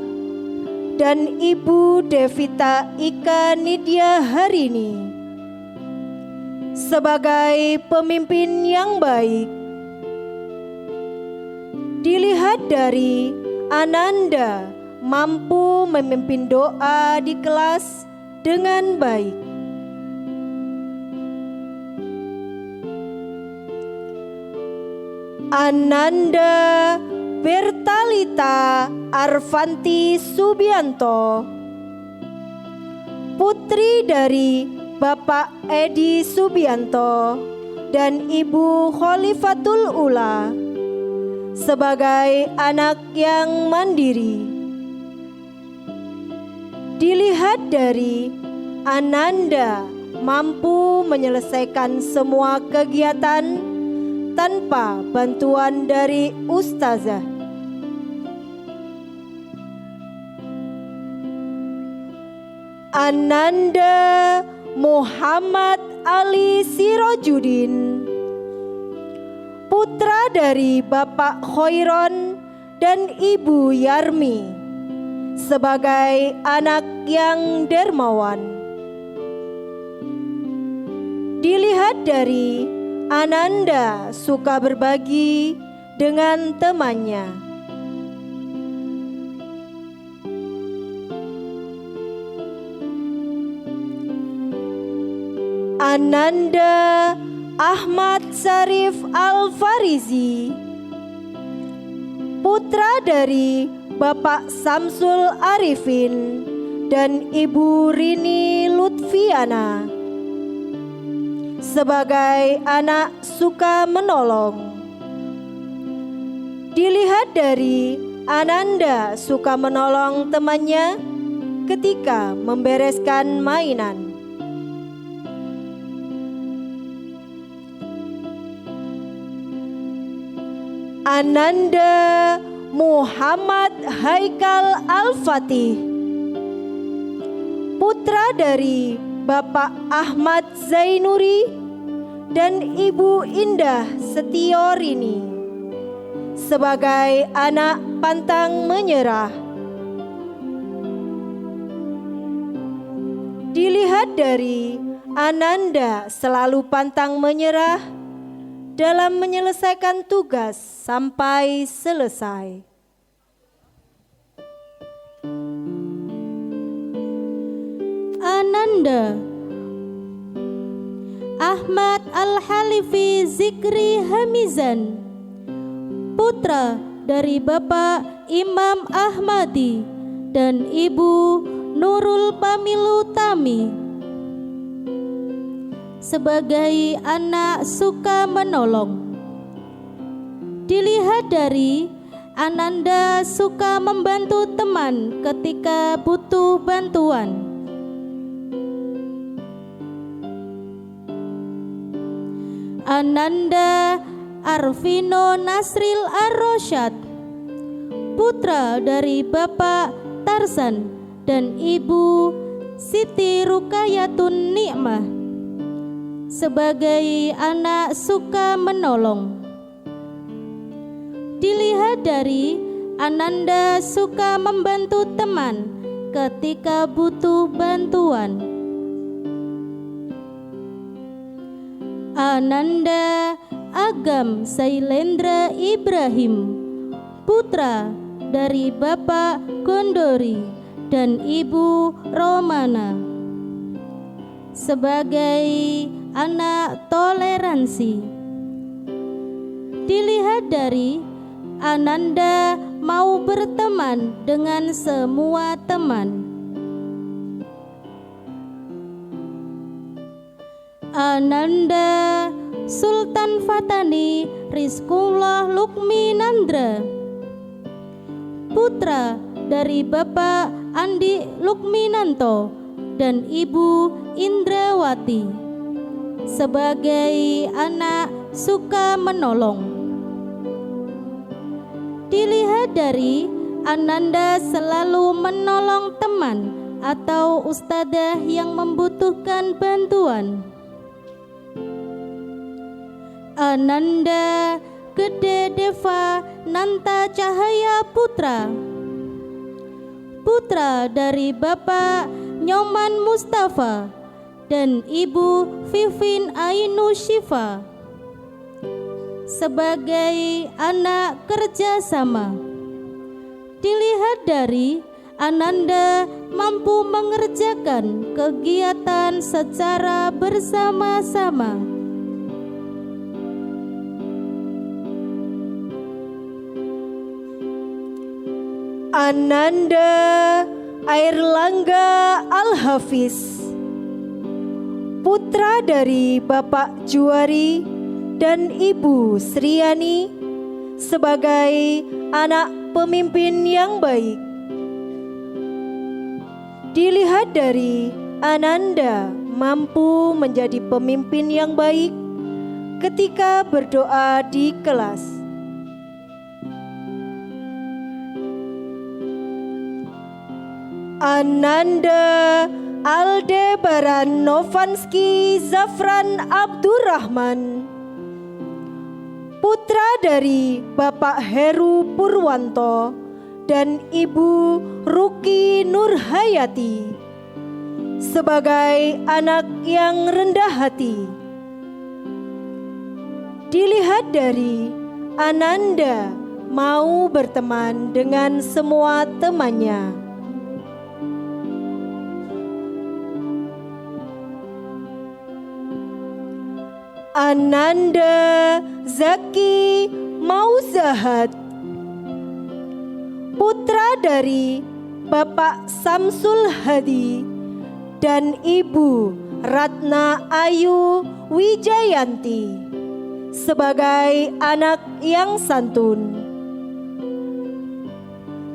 dan Ibu Devita Ika Nidya Harini, sebagai pemimpin yang baik. Dilihat dari Ananda mampu memimpin doa di kelas dengan baik. Ananda Bertalita Arvanti Subianto, putri dari Bapak Edi Subianto dan Ibu Khalifatul Ula, sebagai anak yang mandiri. Dilihat dari Ananda mampu menyelesaikan semua kegiatan tanpa bantuan dari ustazah. Ananda Muhammad Ali Sirojudin, putra dari Bapak Khoiron dan Ibu Yarmi, sebagai anak yang dermawan. Dilihat dari Ananda suka berbagi dengan temannya. Ananda Ahmad Sarif Al-Farizi, putra dari Bapak Samsul Arifin dan Ibu Rini Lutfiana, sebagai anak suka menolong. Dilihat dari Ananda suka menolong temannya ketika membereskan mainan. Ananda Muhammad Haikal Al-Fatih, putra dari Bapak Ahmad Zainuri dan Ibu Indah Setiorini, sebagai anak pantang menyerah. Dilihat dari Ananda selalu pantang menyerah dalam menyelesaikan tugas sampai selesai. Ananda Ahmad Al-Halifi Zikri Hamizan, putra dari Bapak Imam Ahmadi dan Ibu Nurul Pamilu Tami, sebagai anak suka menolong. Dilihat dari Ananda suka membantu teman ketika butuh bantuan. Ananda Arvino Nasril Ar-Rosyad, putra dari Bapak Tarsan dan Ibu Siti Rukayatun Nikmah, sebagai anak suka menolong. Dilihat dari Ananda suka membantu teman ketika butuh bantuan. Ananda Agam Sailendra Ibrahim, putra dari Bapak Gondori dan Ibu Romana, sebagai anak toleransi. Dilihat dari Ananda mau berteman dengan semua teman. Ananda Sultan Fatani Rizkullah Lukminandra, putra dari Bapak Andi Lukminanto dan Ibu Indrawati, sebagai anak suka menolong. Dilihat dari Ananda selalu menolong teman atau ustadzah yang membutuhkan bantuan. Ananda Gede Deva Nanta Cahaya Putra, putra dari Bapak Nyoman Mustafa dan Ibu Vivin Ainu Syifa, sebagai anak kerjasama. Dilihat dari Ananda mampu mengerjakan kegiatan secara bersama-sama. Ananda Airlangga Al-Hafiz, putra dari Bapak Juari dan Ibu Sriani, sebagai anak pemimpin yang baik. Dilihat dari Ananda mampu menjadi pemimpin yang baik ketika berdoa di kelas. Ananda Aldebaran Novanski Zafran Abdurrahman, putra dari Bapak Heru Purwanto dan Ibu Ruki Nurhayati, sebagai anak yang rendah hati. Dilihat dari Ananda mau berteman dengan semua temannya. Ananda Zaki Mauzahat, putra dari Bapak Samsul Hadi dan Ibu Ratna Ayu Wijayanti, sebagai anak yang santun.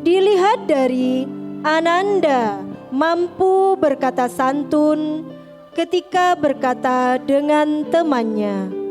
Dilihat dari Ananda mampu berkata santun ketika berkata dengan temannya.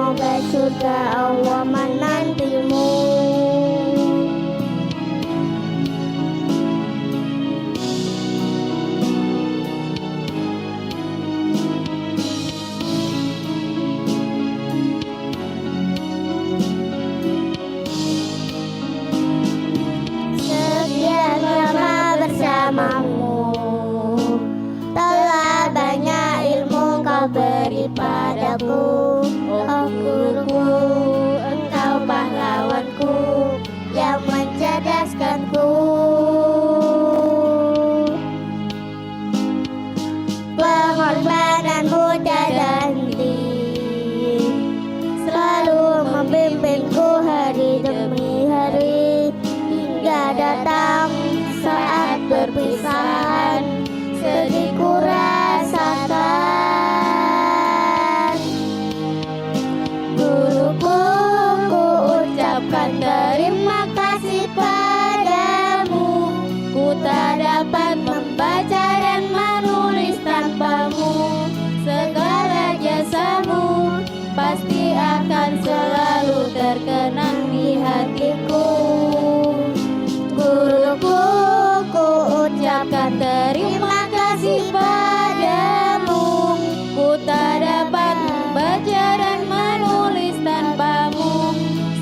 Semoga surga Allah menantimu. Sekian lama bersamamu, telah banyak ilmu kau beri padaku. Oh guruku, engkau pahlawanku yang mencerdaskanku. Pengorbananmu tiada henti, selalu membimbingku hari demi hari, hingga datang saat perpisahan sedihku rasakan. Guruku, ku ucapkan terima kasih padamu. Ku tak dapat membaca dan menulis tanpamu. Segala jasamu pasti akan selalu terkenang di hatiku. Guruku, ku ucapkan terima kasih padamu. Ku tak dapat membaca dan menulis tanpamu.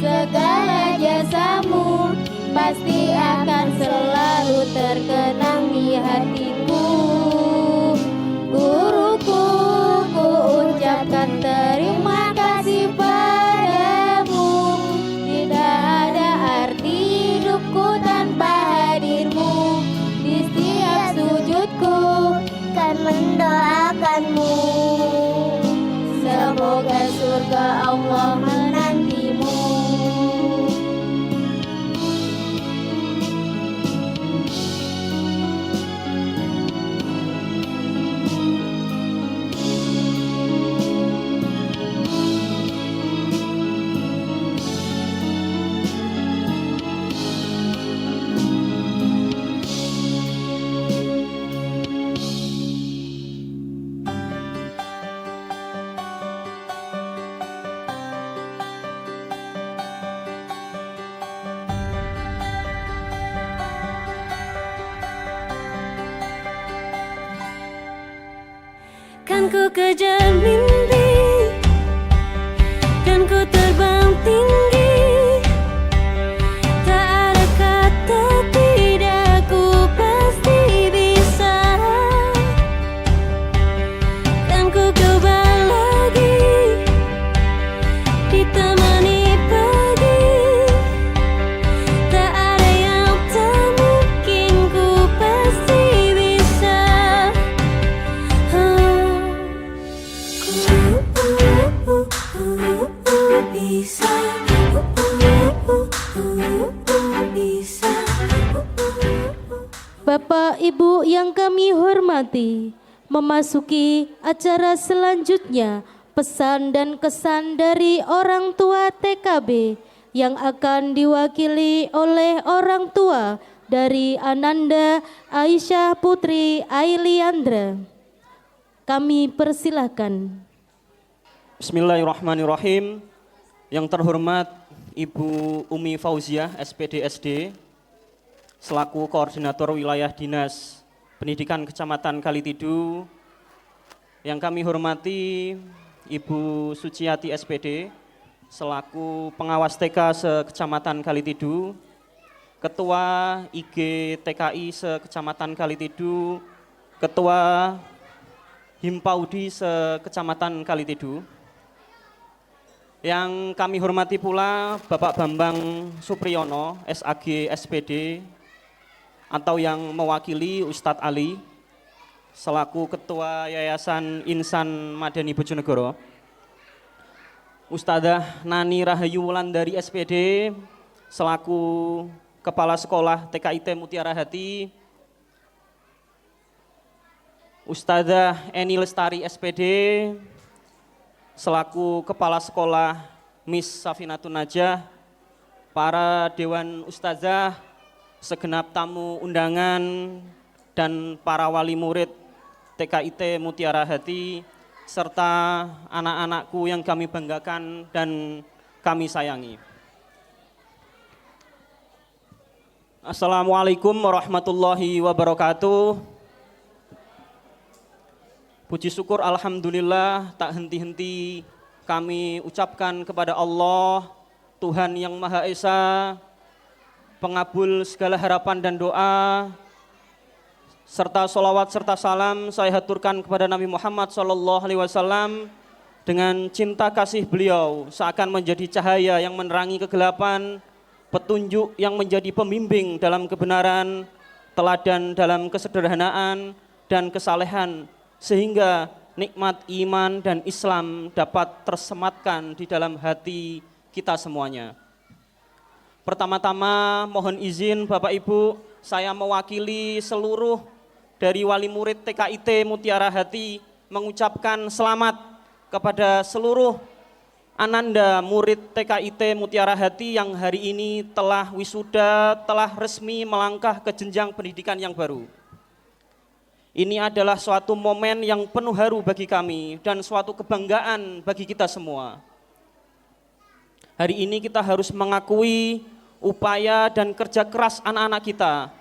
Segala jasamu pasti akan selalu terkenang di hatiku. Guruku, ku ucapkan terima kasih padamu. Tidak ada arti hidupku tanpa hadirmu. Di setiap sujudku kan mendoakanmu. Semoga surga Allah menantimu. Kan ku kejar mimpi, kan ku terbang tinggi. Tak ada kata tidak, ku pasti bisa. Kan ku coba lagi, ditemani pagi. Tak ada yang tak mungkin, ku pasti bisa. Bapak Ibu yang kami hormati, memasuki acara selanjutnya pesan dan kesan dari orang tua TKB yang akan diwakili oleh orang tua dari Ananda Aisyah Putri Ailiandra. Kami persilakan. Bismillahirrahmanirrahim. Yang terhormat Ibu Umi Fauziah, SPD SD, selaku Koordinator Wilayah Dinas Pendidikan Kecamatan Kalitidu. Yang kami hormati Ibu Suciati SPD, selaku Pengawas TK se-Kecamatan Kalitidu, Ketua IG TKI se-Kecamatan Kalitidu, Ketua Himpaudi se-Kecamatan Kalitidu. Yang kami hormati pula Bapak Bambang Supriyono, SAG SPD, atau yang mewakili Ustadz Ali, selaku Ketua Yayasan Insan Madani Bojonegoro. Ustadzah Nani Rahayu Wulandari SPD, selaku Kepala Sekolah TKIT Mutiara Hati. Ustadzah Eni Lestari SPD, selaku Kepala Sekolah Miss Safinatun Najah, para Dewan Ustadzah, segenap tamu undangan, dan para wali murid TKIT Mutiara Hati serta anak-anakku yang kami banggakan dan kami sayangi. Assalamualaikum warahmatullahi wabarakatuh. Puji syukur alhamdulillah tak henti-henti kami ucapkan kepada Allah, Tuhan yang Maha Esa, pengabul segala harapan dan doa, serta sholawat serta salam saya haturkan kepada Nabi Muhammad SAW dengan cinta kasih beliau seakan menjadi cahaya yang menerangi kegelapan, petunjuk yang menjadi pembimbing dalam kebenaran, teladan dalam kesederhanaan dan kesalehan, sehingga nikmat iman dan Islam dapat tersematkan di dalam hati kita semuanya. Pertama-tama mohon izin Bapak Ibu, saya mewakili seluruh dari wali murid TKIT Mutiara Hati mengucapkan selamat kepada seluruh ananda murid TKIT Mutiara Hati yang hari ini telah wisuda, telah resmi melangkah ke jenjang pendidikan yang baru. Ini adalah suatu momen yang penuh haru bagi kami dan suatu kebanggaan bagi kita semua. Hari ini kita harus mengakui upaya dan kerja keras anak-anak kita.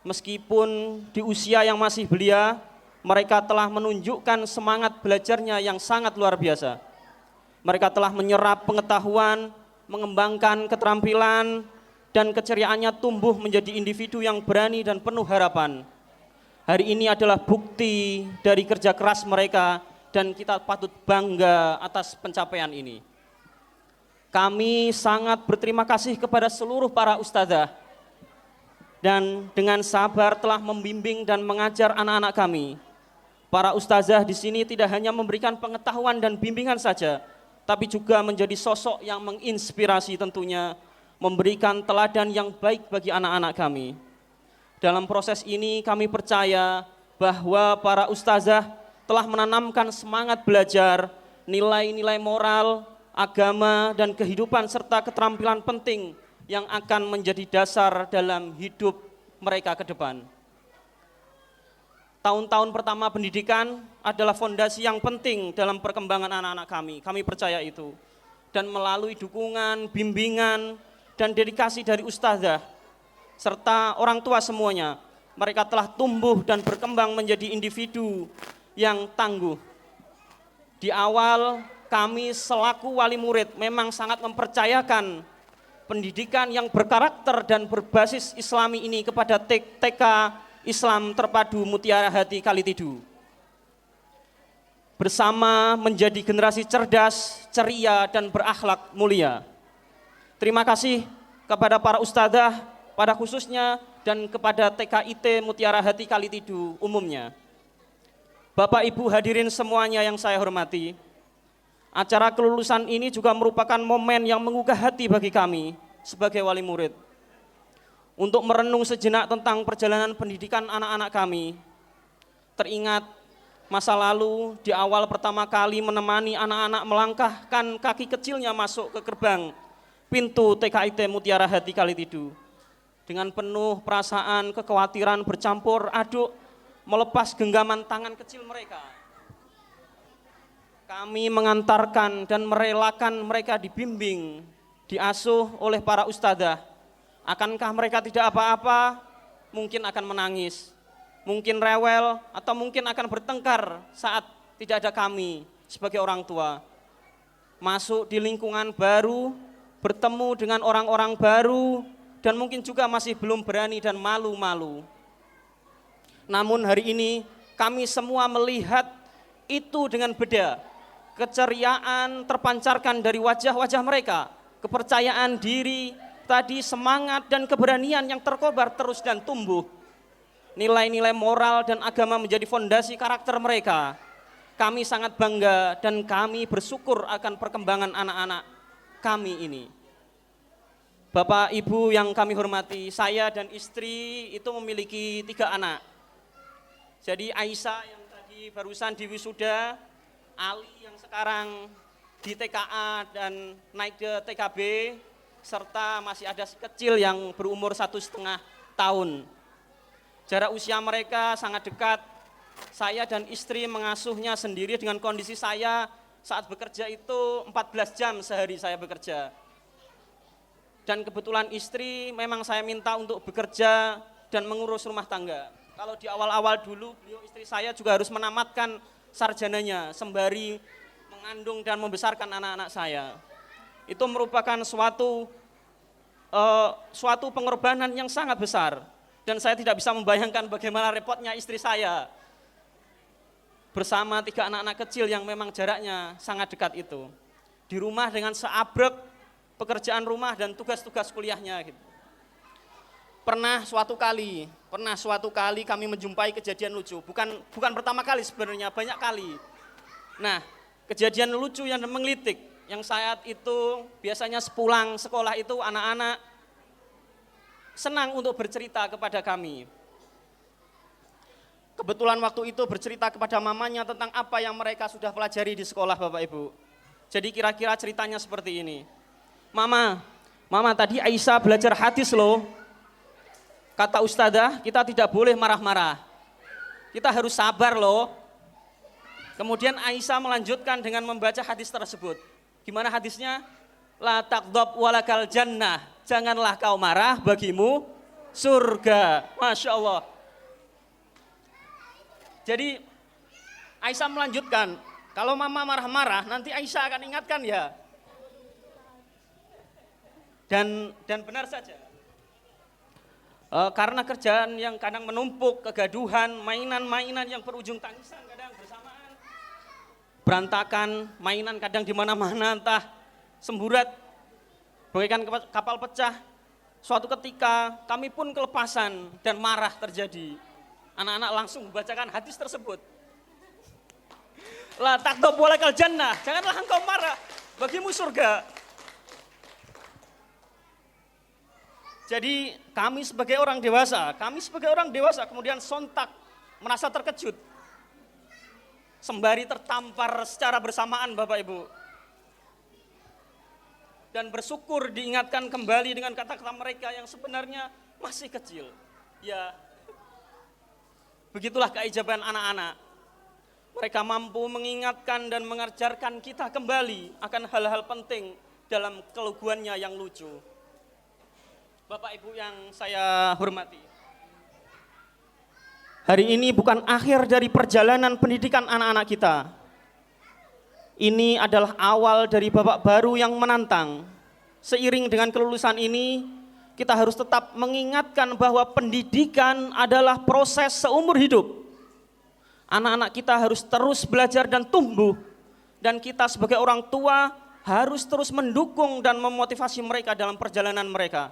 Meskipun di usia yang masih belia, mereka telah menunjukkan semangat belajarnya yang sangat luar biasa. Mereka telah menyerap pengetahuan, mengembangkan keterampilan, dan keceriaannya tumbuh menjadi individu yang berani dan penuh harapan. Hari ini adalah bukti dari kerja keras mereka dan kita patut bangga atas pencapaian ini. Kami sangat berterima kasih kepada seluruh para ustadzah dan dengan sabar telah membimbing dan mengajar anak-anak kami. Para ustadzah di sini tidak hanya memberikan pengetahuan dan bimbingan saja, tapi juga menjadi sosok yang menginspirasi tentunya, memberikan teladan yang baik bagi anak-anak kami. Dalam proses ini kami percaya bahwa para ustazah telah menanamkan semangat belajar, nilai-nilai moral, agama, dan kehidupan serta keterampilan penting yang akan menjadi dasar dalam hidup mereka ke depan. Tahun-tahun pertama pendidikan adalah fondasi yang penting dalam perkembangan anak-anak kami. Kami percaya itu. Dan melalui dukungan, bimbingan, dan dedikasi dari ustazah, serta orang tua semuanya, mereka telah tumbuh dan berkembang menjadi individu yang tangguh. Di awal kami selaku wali murid memang sangat mempercayakan pendidikan yang berkarakter dan berbasis Islami ini kepada TK Islam Terpadu Mutiara Hati Kalitidu. Bersama menjadi generasi cerdas, ceria, dan berakhlak mulia. Terima kasih kepada para ustadzah pada khususnya dan kepada TKIT Mutiara Hati Kalitidu umumnya. Bapak Ibu hadirin semuanya yang saya hormati, acara kelulusan ini juga merupakan momen yang menggugah hati bagi kami sebagai wali murid. Untuk merenung sejenak tentang perjalanan pendidikan anak-anak kami, teringat masa lalu di awal pertama kali menemani anak-anak melangkahkan kaki kecilnya masuk ke gerbang pintu TKIT Mutiara Hati Kalitidu. Dengan penuh perasaan kekhawatiran bercampur aduk melepas genggaman tangan kecil mereka. Kami mengantarkan dan merelakan mereka dibimbing, diasuh oleh para ustadzah. Akankah mereka tidak apa-apa? Mungkin akan menangis, mungkin rewel, atau mungkin akan bertengkar saat tidak ada kami sebagai orang tua. Masuk di lingkungan baru, bertemu dengan orang-orang baru, dan mungkin juga masih belum berani dan malu-malu. Namun hari ini kami semua melihat itu dengan beda. Keceriaan terpancarkan dari wajah-wajah mereka, kepercayaan diri, tadi semangat dan keberanian yang terkobar terus dan tumbuh. Nilai-nilai moral dan agama menjadi fondasi karakter mereka. Kami sangat bangga dan kami bersyukur akan perkembangan anak-anak kami ini. Bapak Ibu yang kami hormati, saya dan istri itu memiliki 3 anak. Jadi Aisyah yang tadi barusan di wisuda, Ali yang sekarang di TKA dan naik ke TKB, serta masih ada si kecil yang berumur 1,5 tahun. Jarak usia mereka sangat dekat Saya dan istri mengasuhnya sendiri dengan kondisi saya saat bekerja itu 14 jam sehari saya bekerja. Dan kebetulan istri memang saya minta untuk bekerja dan mengurus rumah tangga. Kalau di awal-awal dulu beliau istri saya juga harus menamatkan sarjananya sembari mengandung dan membesarkan anak-anak saya. Itu merupakan suatu pengorbanan yang sangat besar. Dan saya tidak bisa membayangkan bagaimana repotnya istri saya bersama 3 anak-anak kecil yang memang jaraknya sangat dekat itu. Di rumah dengan seabrek pekerjaan rumah dan tugas-tugas kuliahnya gitu. Pernah suatu kali kami menjumpai kejadian lucu. Bukan pertama kali sebenarnya, banyak kali. Nah, kejadian lucu yang menggelitik, yang saat itu biasanya sepulang sekolah itu anak-anak senang untuk bercerita kepada kami. Kebetulan waktu itu bercerita kepada mamanya tentang apa yang mereka sudah pelajari di sekolah, Bapak Ibu. Jadi kira-kira ceritanya seperti ini. Mama tadi Aisyah belajar hadis loh. Kata ustadzah, kita tidak boleh marah-marah. Kita harus sabar loh. Kemudian Aisyah melanjutkan dengan membaca hadis tersebut. Gimana hadisnya? La taqdab walakal jannah. Janganlah kau marah, bagimu surga. Masya Allah. Jadi Aisyah melanjutkan, kalau mama marah-marah nanti Aisyah akan ingatkan ya. Dan benar saja. Karena kerjaan yang kadang menumpuk, kegaduhan, mainan-mainan yang berujung tangisan kadang bersamaan. Berantakan, mainan kadang di mana-mana, entah semburat, bagaikan kapal pecah. Suatu ketika kami pun kelepasan dan marah terjadi. Anak-anak langsung membacakan hadis tersebut. La taqdab walakal jannah, janganlah engkau marah, bagimu surga. Jadi kami sebagai orang dewasa kemudian sontak merasa terkejut. Sembari tertampar secara bersamaan Bapak Ibu. Dan bersyukur diingatkan kembali dengan kata-kata mereka yang sebenarnya masih kecil. Ya, begitulah keajaiban anak-anak. Mereka mampu mengingatkan dan mengajarkan kita kembali akan hal-hal penting dalam keluguannya yang lucu. Bapak Ibu yang saya hormati, hari ini bukan akhir dari perjalanan pendidikan anak-anak kita. Ini adalah awal dari babak baru yang menantang. Seiring dengan kelulusan ini, kita harus tetap mengingatkan bahwa pendidikan adalah proses seumur hidup. Anak-anak kita harus terus belajar dan tumbuh. Dan kita sebagai orang tua harus terus mendukung dan memotivasi mereka dalam perjalanan mereka.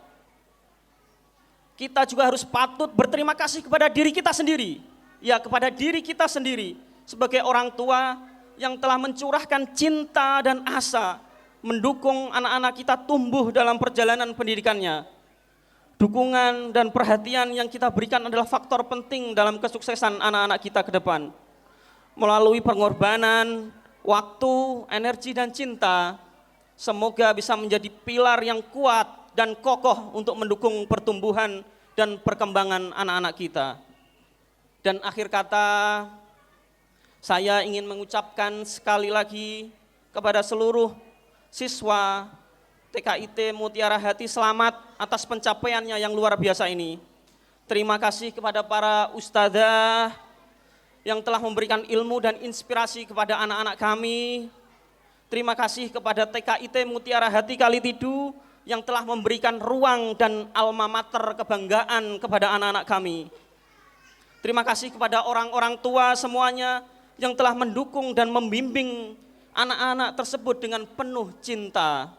Kita juga harus patut berterima kasih kepada diri kita sendiri. Ya, kepada diri kita sendiri sebagai orang tua yang telah mencurahkan cinta dan asa mendukung anak-anak kita tumbuh dalam perjalanan pendidikannya. Dukungan dan perhatian yang kita berikan adalah faktor penting dalam kesuksesan anak-anak kita ke depan. Melalui pengorbanan, waktu, energi dan cinta, semoga bisa menjadi pilar yang kuat dan kokoh untuk mendukung pertumbuhan dan perkembangan anak-anak kita. Dan akhir kata, saya ingin mengucapkan sekali lagi kepada seluruh siswa TKIT Mutiara Hati selamat atas pencapaiannya yang luar biasa ini. Terima kasih kepada para ustadzah yang telah memberikan ilmu dan inspirasi kepada anak-anak kami. Terima kasih kepada TKIT Mutiara Hati Kalitidu yang telah memberikan ruang dan alma mater kebanggaan kepada anak-anak kami. Terima kasih kepada orang-orang tua semuanya yang telah mendukung dan membimbing anak-anak tersebut dengan penuh cinta.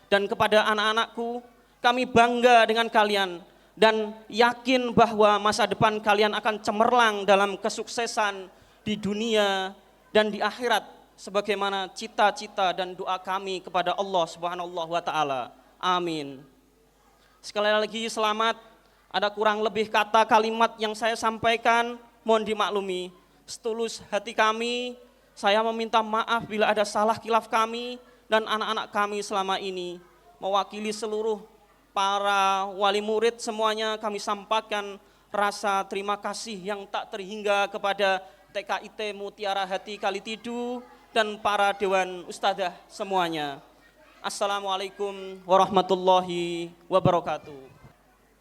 Dan kepada anak-anakku, kami bangga dengan kalian dan yakin bahwa masa depan kalian akan cemerlang dalam kesuksesan di dunia dan di akhirat sebagaimana cita-cita dan doa kami kepada Allah Subhanahu wa taala. Amin. Sekali lagi selamat. Ada kurang lebih kata kalimat yang saya sampaikan, mohon dimaklumi. Setulus hati kami, saya meminta maaf bila ada salah kilaf kami dan anak-anak kami selama ini. Mewakili seluruh para wali murid semuanya, kami sampaikan rasa terima kasih yang tak terhingga kepada TKIT Mutiara Hati Kalitidu, dan para Dewan Ustadzah semuanya. Assalamualaikum warahmatullahi wabarakatuh.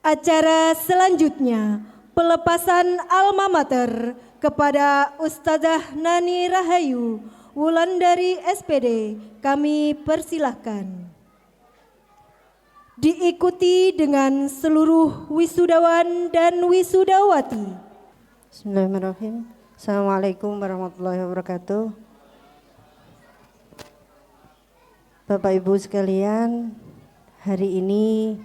Acara selanjutnya, pelepasan alma mater kepada Ustazah Nani Rahayu Wulandari SPD, kami persilahkan. Diikuti dengan seluruh wisudawan dan wisudawati. Bismillahirrahmanirrahim. Assalamualaikum warahmatullahi wabarakatuh. Bapak Ibu sekalian, hari ini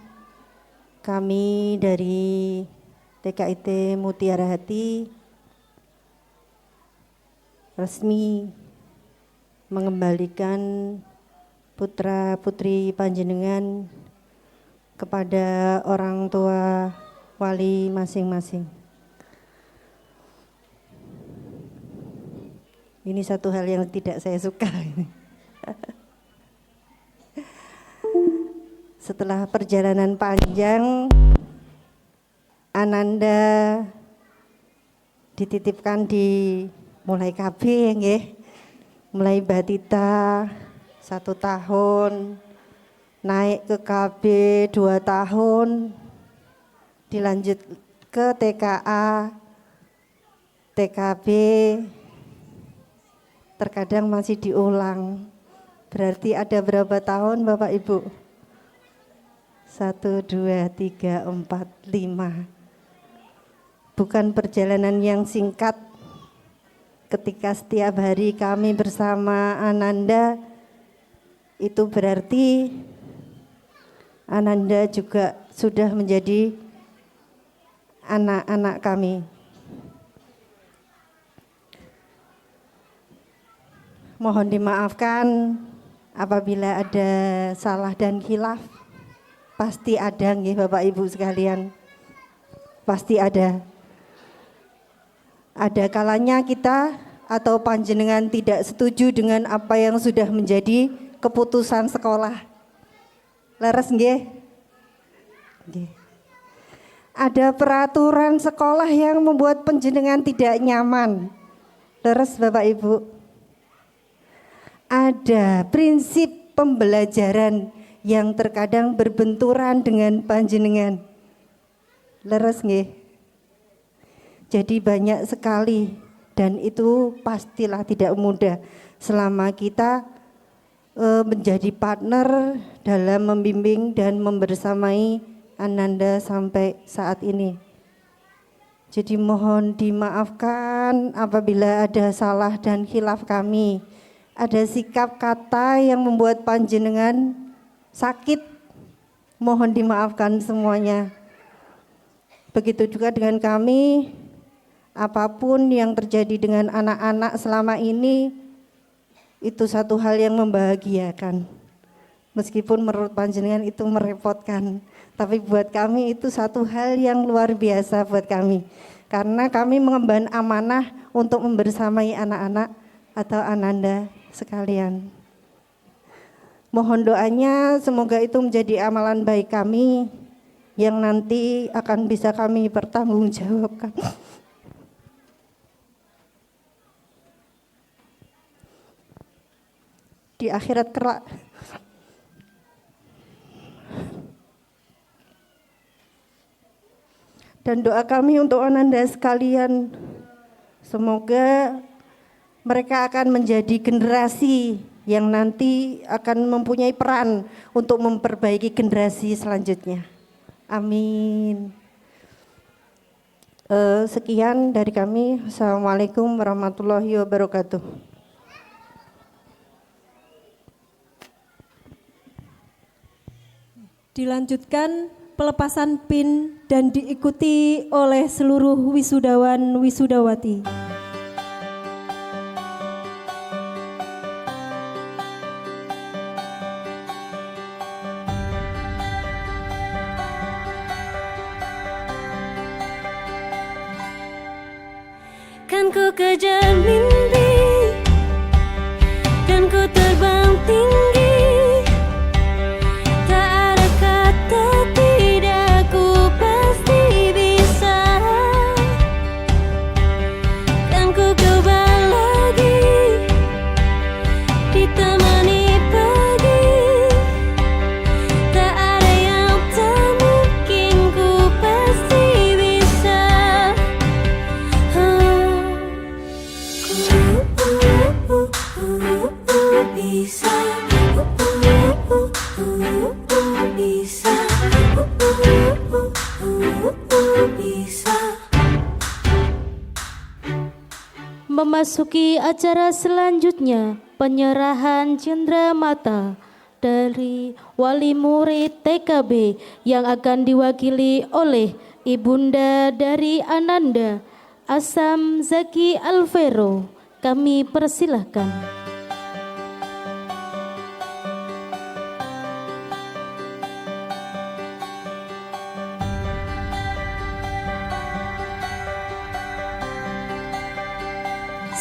kami dari TKIT Mutiara Hati resmi mengembalikan putra putri panjenengan kepada orang tua wali masing-masing. Ini satu hal yang tidak saya suka. Setelah perjalanan panjang, Ananda dititipkan di mulai KB, nggih. Mulai Batita 1 tahun, naik ke KB 2 tahun, dilanjut ke TKA, TKB, terkadang masih diulang. Berarti ada berapa tahun Bapak Ibu? 1, 2, 3, 4, 5. Bukan perjalanan yang singkat. Ketika setiap hari kami bersama Ananda, itu berarti Ananda juga sudah menjadi anak-anak kami. Mohon dimaafkan apabila ada salah dan khilaf. Pasti ada nggih Bapak Ibu sekalian. Pasti ada. Ada kalanya kita atau panjenengan tidak setuju dengan apa yang sudah menjadi keputusan sekolah. Leres nggih? Nggih. Ada peraturan sekolah yang membuat panjenengan tidak nyaman. Leres Bapak Ibu? Ada prinsip pembelajaran yang terkadang berbenturan dengan panjenengan. Leres nggih? Jadi banyak sekali, dan itu pastilah tidak mudah selama kita menjadi partner dalam membimbing dan membersamai Ananda sampai saat ini. Jadi mohon dimaafkan apabila ada salah dan khilaf kami. Ada sikap kata yang membuat panjenengan sakit, mohon dimaafkan semuanya. Begitu juga dengan kami, apapun yang terjadi dengan anak-anak selama ini, itu satu hal yang membahagiakan. Meskipun menurut panjenengan itu merepotkan, tapi buat kami itu satu hal yang luar biasa buat kami. Karena kami mengemban amanah untuk membersamai anak-anak atau Ananda sekalian. Mohon doanya semoga itu menjadi amalan baik kami yang nanti akan bisa kami pertanggungjawabkan. Di akhirat kelak. Dan doa kami untuk Ananda sekalian, semoga mereka akan menjadi generasi yang nanti akan mempunyai peran untuk memperbaiki generasi selanjutnya. Amin. Sekian dari kami. Assalamualaikum warahmatullahi wabarakatuh. Dilanjutkan pelepasan pin dan diikuti oleh seluruh wisudawan wisudawati. Kan ku kejar mimpi dan ku terbang tinggi. Tak ada kata tidak, ku pasti bisa. Kan ku memasuki acara selanjutnya, penyerahan cenderamata dari wali murid TKB yang akan diwakili oleh Ibunda dari Ananda, Asam Zaki Alvero. Kami persilahkan.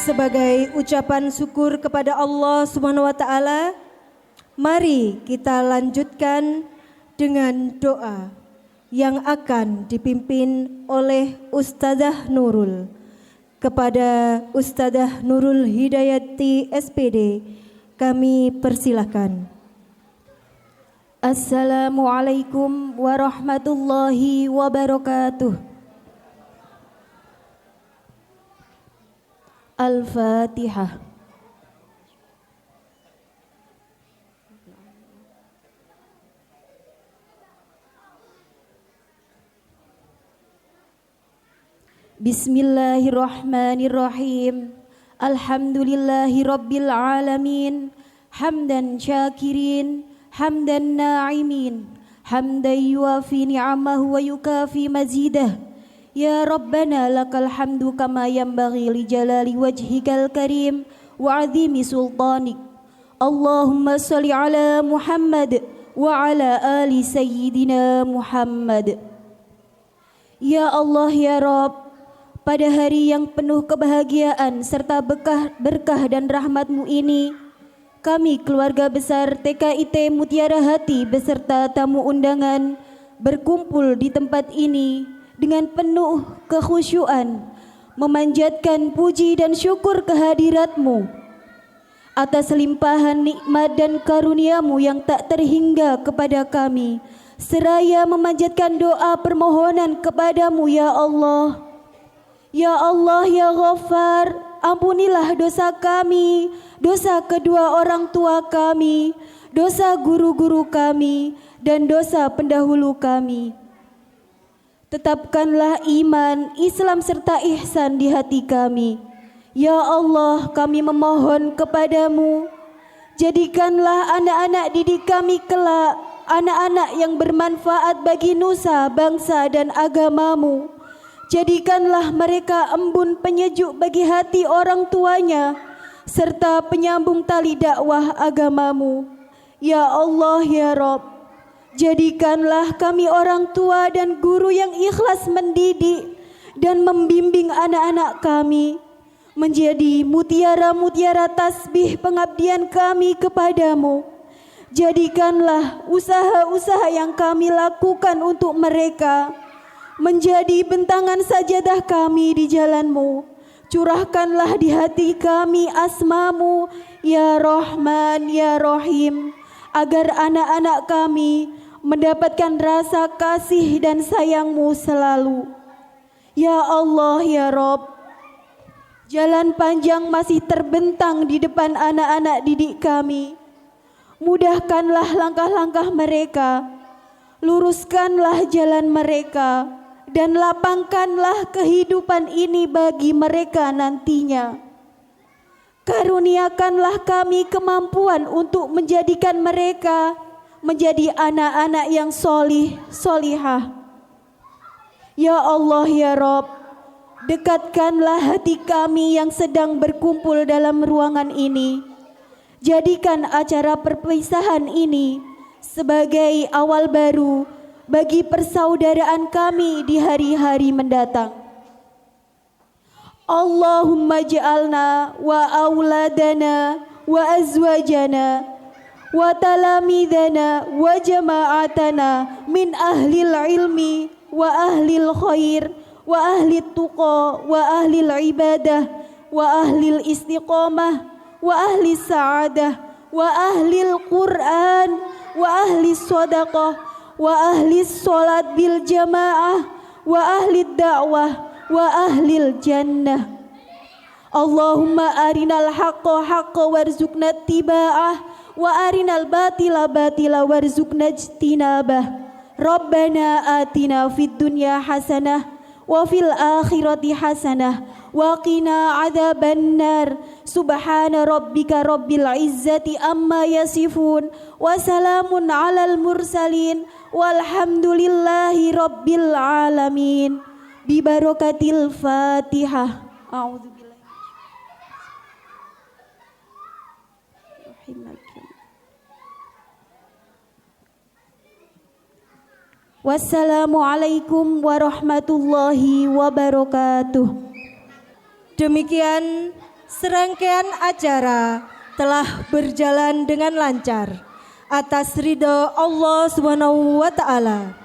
Sebagai ucapan syukur kepada Allah Subhanahu wa taala, mari kita lanjutkan dengan doa yang akan dipimpin oleh Ustadzah Nurul. Kepada Ustadzah Nurul Hidayati SPD, kami persilahkan. Assalamualaikum warahmatullahi wabarakatuh. Al-Fatihah. Bismillahirrahmanirrahim. Alhamdulillahi rabbil alamin. Hamdan syakirin, hamdan na'imin, hamdan yuafi ni'amahu wa yukafi mazidah. Ya Rabbana lakal hamdu kama yanbaghi li jalali wajhikal karim wa azimi sultanik. Allahumma salli ala Muhammad wa ala ali sayyidina Muhammad. Ya Allah ya Rabb, pada hari yang penuh kebahagiaan serta berkah dan rahmat-Mu ini, kami keluarga besar TKIT Mutiara Hati beserta tamu undangan berkumpul di tempat ini dengan penuh kekhusyuan memanjatkan puji dan syukur kehadirat-Mu atas limpahan nikmat dan karunia-Mu yang tak terhingga kepada kami, seraya memanjatkan doa permohonan kepada-Mu ya Allah. Ya Allah ya Ghaffar, ampunilah dosa kami, dosa kedua orang tua kami, dosa guru-guru kami, dan dosa pendahulu kami. Tetapkanlah iman, Islam serta ihsan di hati kami. Ya Allah, kami memohon kepadamu, jadikanlah anak-anak didik kami kelak anak-anak yang bermanfaat bagi nusa, bangsa dan agamamu. Jadikanlah mereka embun penyejuk bagi hati orang tuanya, serta penyambung tali dakwah agamamu. Ya Allah ya Rabb, jadikanlah kami orang tua dan guru yang ikhlas mendidik dan membimbing anak-anak kami menjadi mutiara-mutiara tasbih pengabdian kami kepadamu. Jadikanlah usaha-usaha yang kami lakukan untuk mereka menjadi bentangan sajadah kami di jalan-Mu. Curahkanlah di hati kami asma-Mu, ya Rahman, ya Rahim, agar anak-anak kami mendapatkan rasa kasih dan sayang-Mu selalu. Ya Allah, ya Rabb, jalan panjang masih terbentang di depan anak-anak didik kami. Mudahkanlah langkah-langkah mereka, luruskanlah jalan mereka, dan lapangkanlah kehidupan ini bagi mereka nantinya. Karuniakanlah kami kemampuan untuk menjadikan mereka menjadi anak-anak yang solih, solihah. Ya Allah ya Rabb, dekatkanlah hati kami yang sedang berkumpul dalam ruangan ini. Jadikan acara perpisahan ini sebagai awal baru bagi persaudaraan kami di hari-hari mendatang. Allahumma ja'alna wa auladana wa azwajana wa talamidana wa jama'atana min ahlil ilmi wa ahlil khair wa ahlil tuqa wa ahlil ibadah wa ahlil istiqamah wa ahlil sa'adah wa ahlil Qur'an wa ahlil sadaqah wa ahli sholat bil jamaah wa ahli da'wah wa ahlil jannah. Allahumma arinal haqqa haqqa warzuqna tiba'ah wa arinal batila batila warzuqna ijtinabah. Rabbana atina fid dunya hasanah wa fil akhirati hasanah وقنا عذاب النار سبحان ربك رب العزة أما يصفون وسلام على المرسلين والحمد لله رب العالمين ببركة الفاتحة أعوذ بالله Wassalamualaikum warahmatullahi wabarakatuh. Demikian serangkaian acara telah berjalan dengan lancar atas ridho Allah Subhanahu wa taala.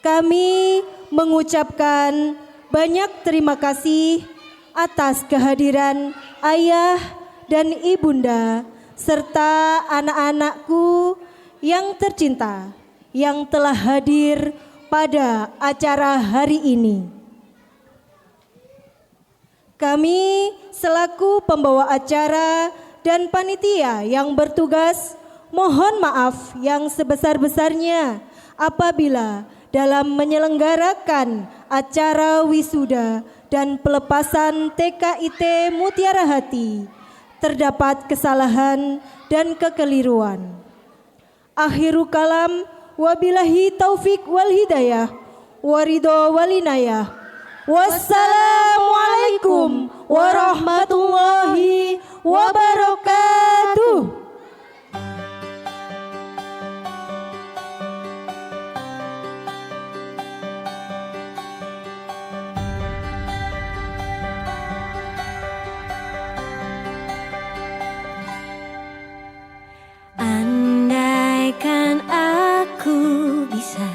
Kami mengucapkan banyak terima kasih atas kehadiran ayah dan ibunda serta anak-anakku yang tercinta yang telah hadir pada acara hari ini. Kami selaku pembawa acara dan panitia yang bertugas mohon maaf yang sebesar-besarnya apabila dalam menyelenggarakan acara wisuda dan pelepasan TKIT Mutiara Hati terdapat kesalahan dan kekeliruan. Akhiru kalam, wabillahi taufik wal hidayah, waridho walinayah. Wassalamualaikum warahmatullahi wabarakatuh. Andaikan aku bisa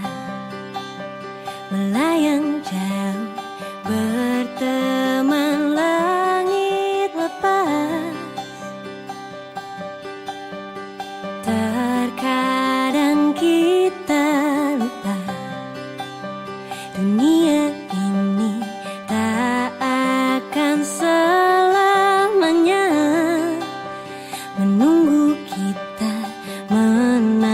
melayang jauh berteman langit lepas, terkadang kita lupa dunia ini tak akan selamanya menunggu kita menang.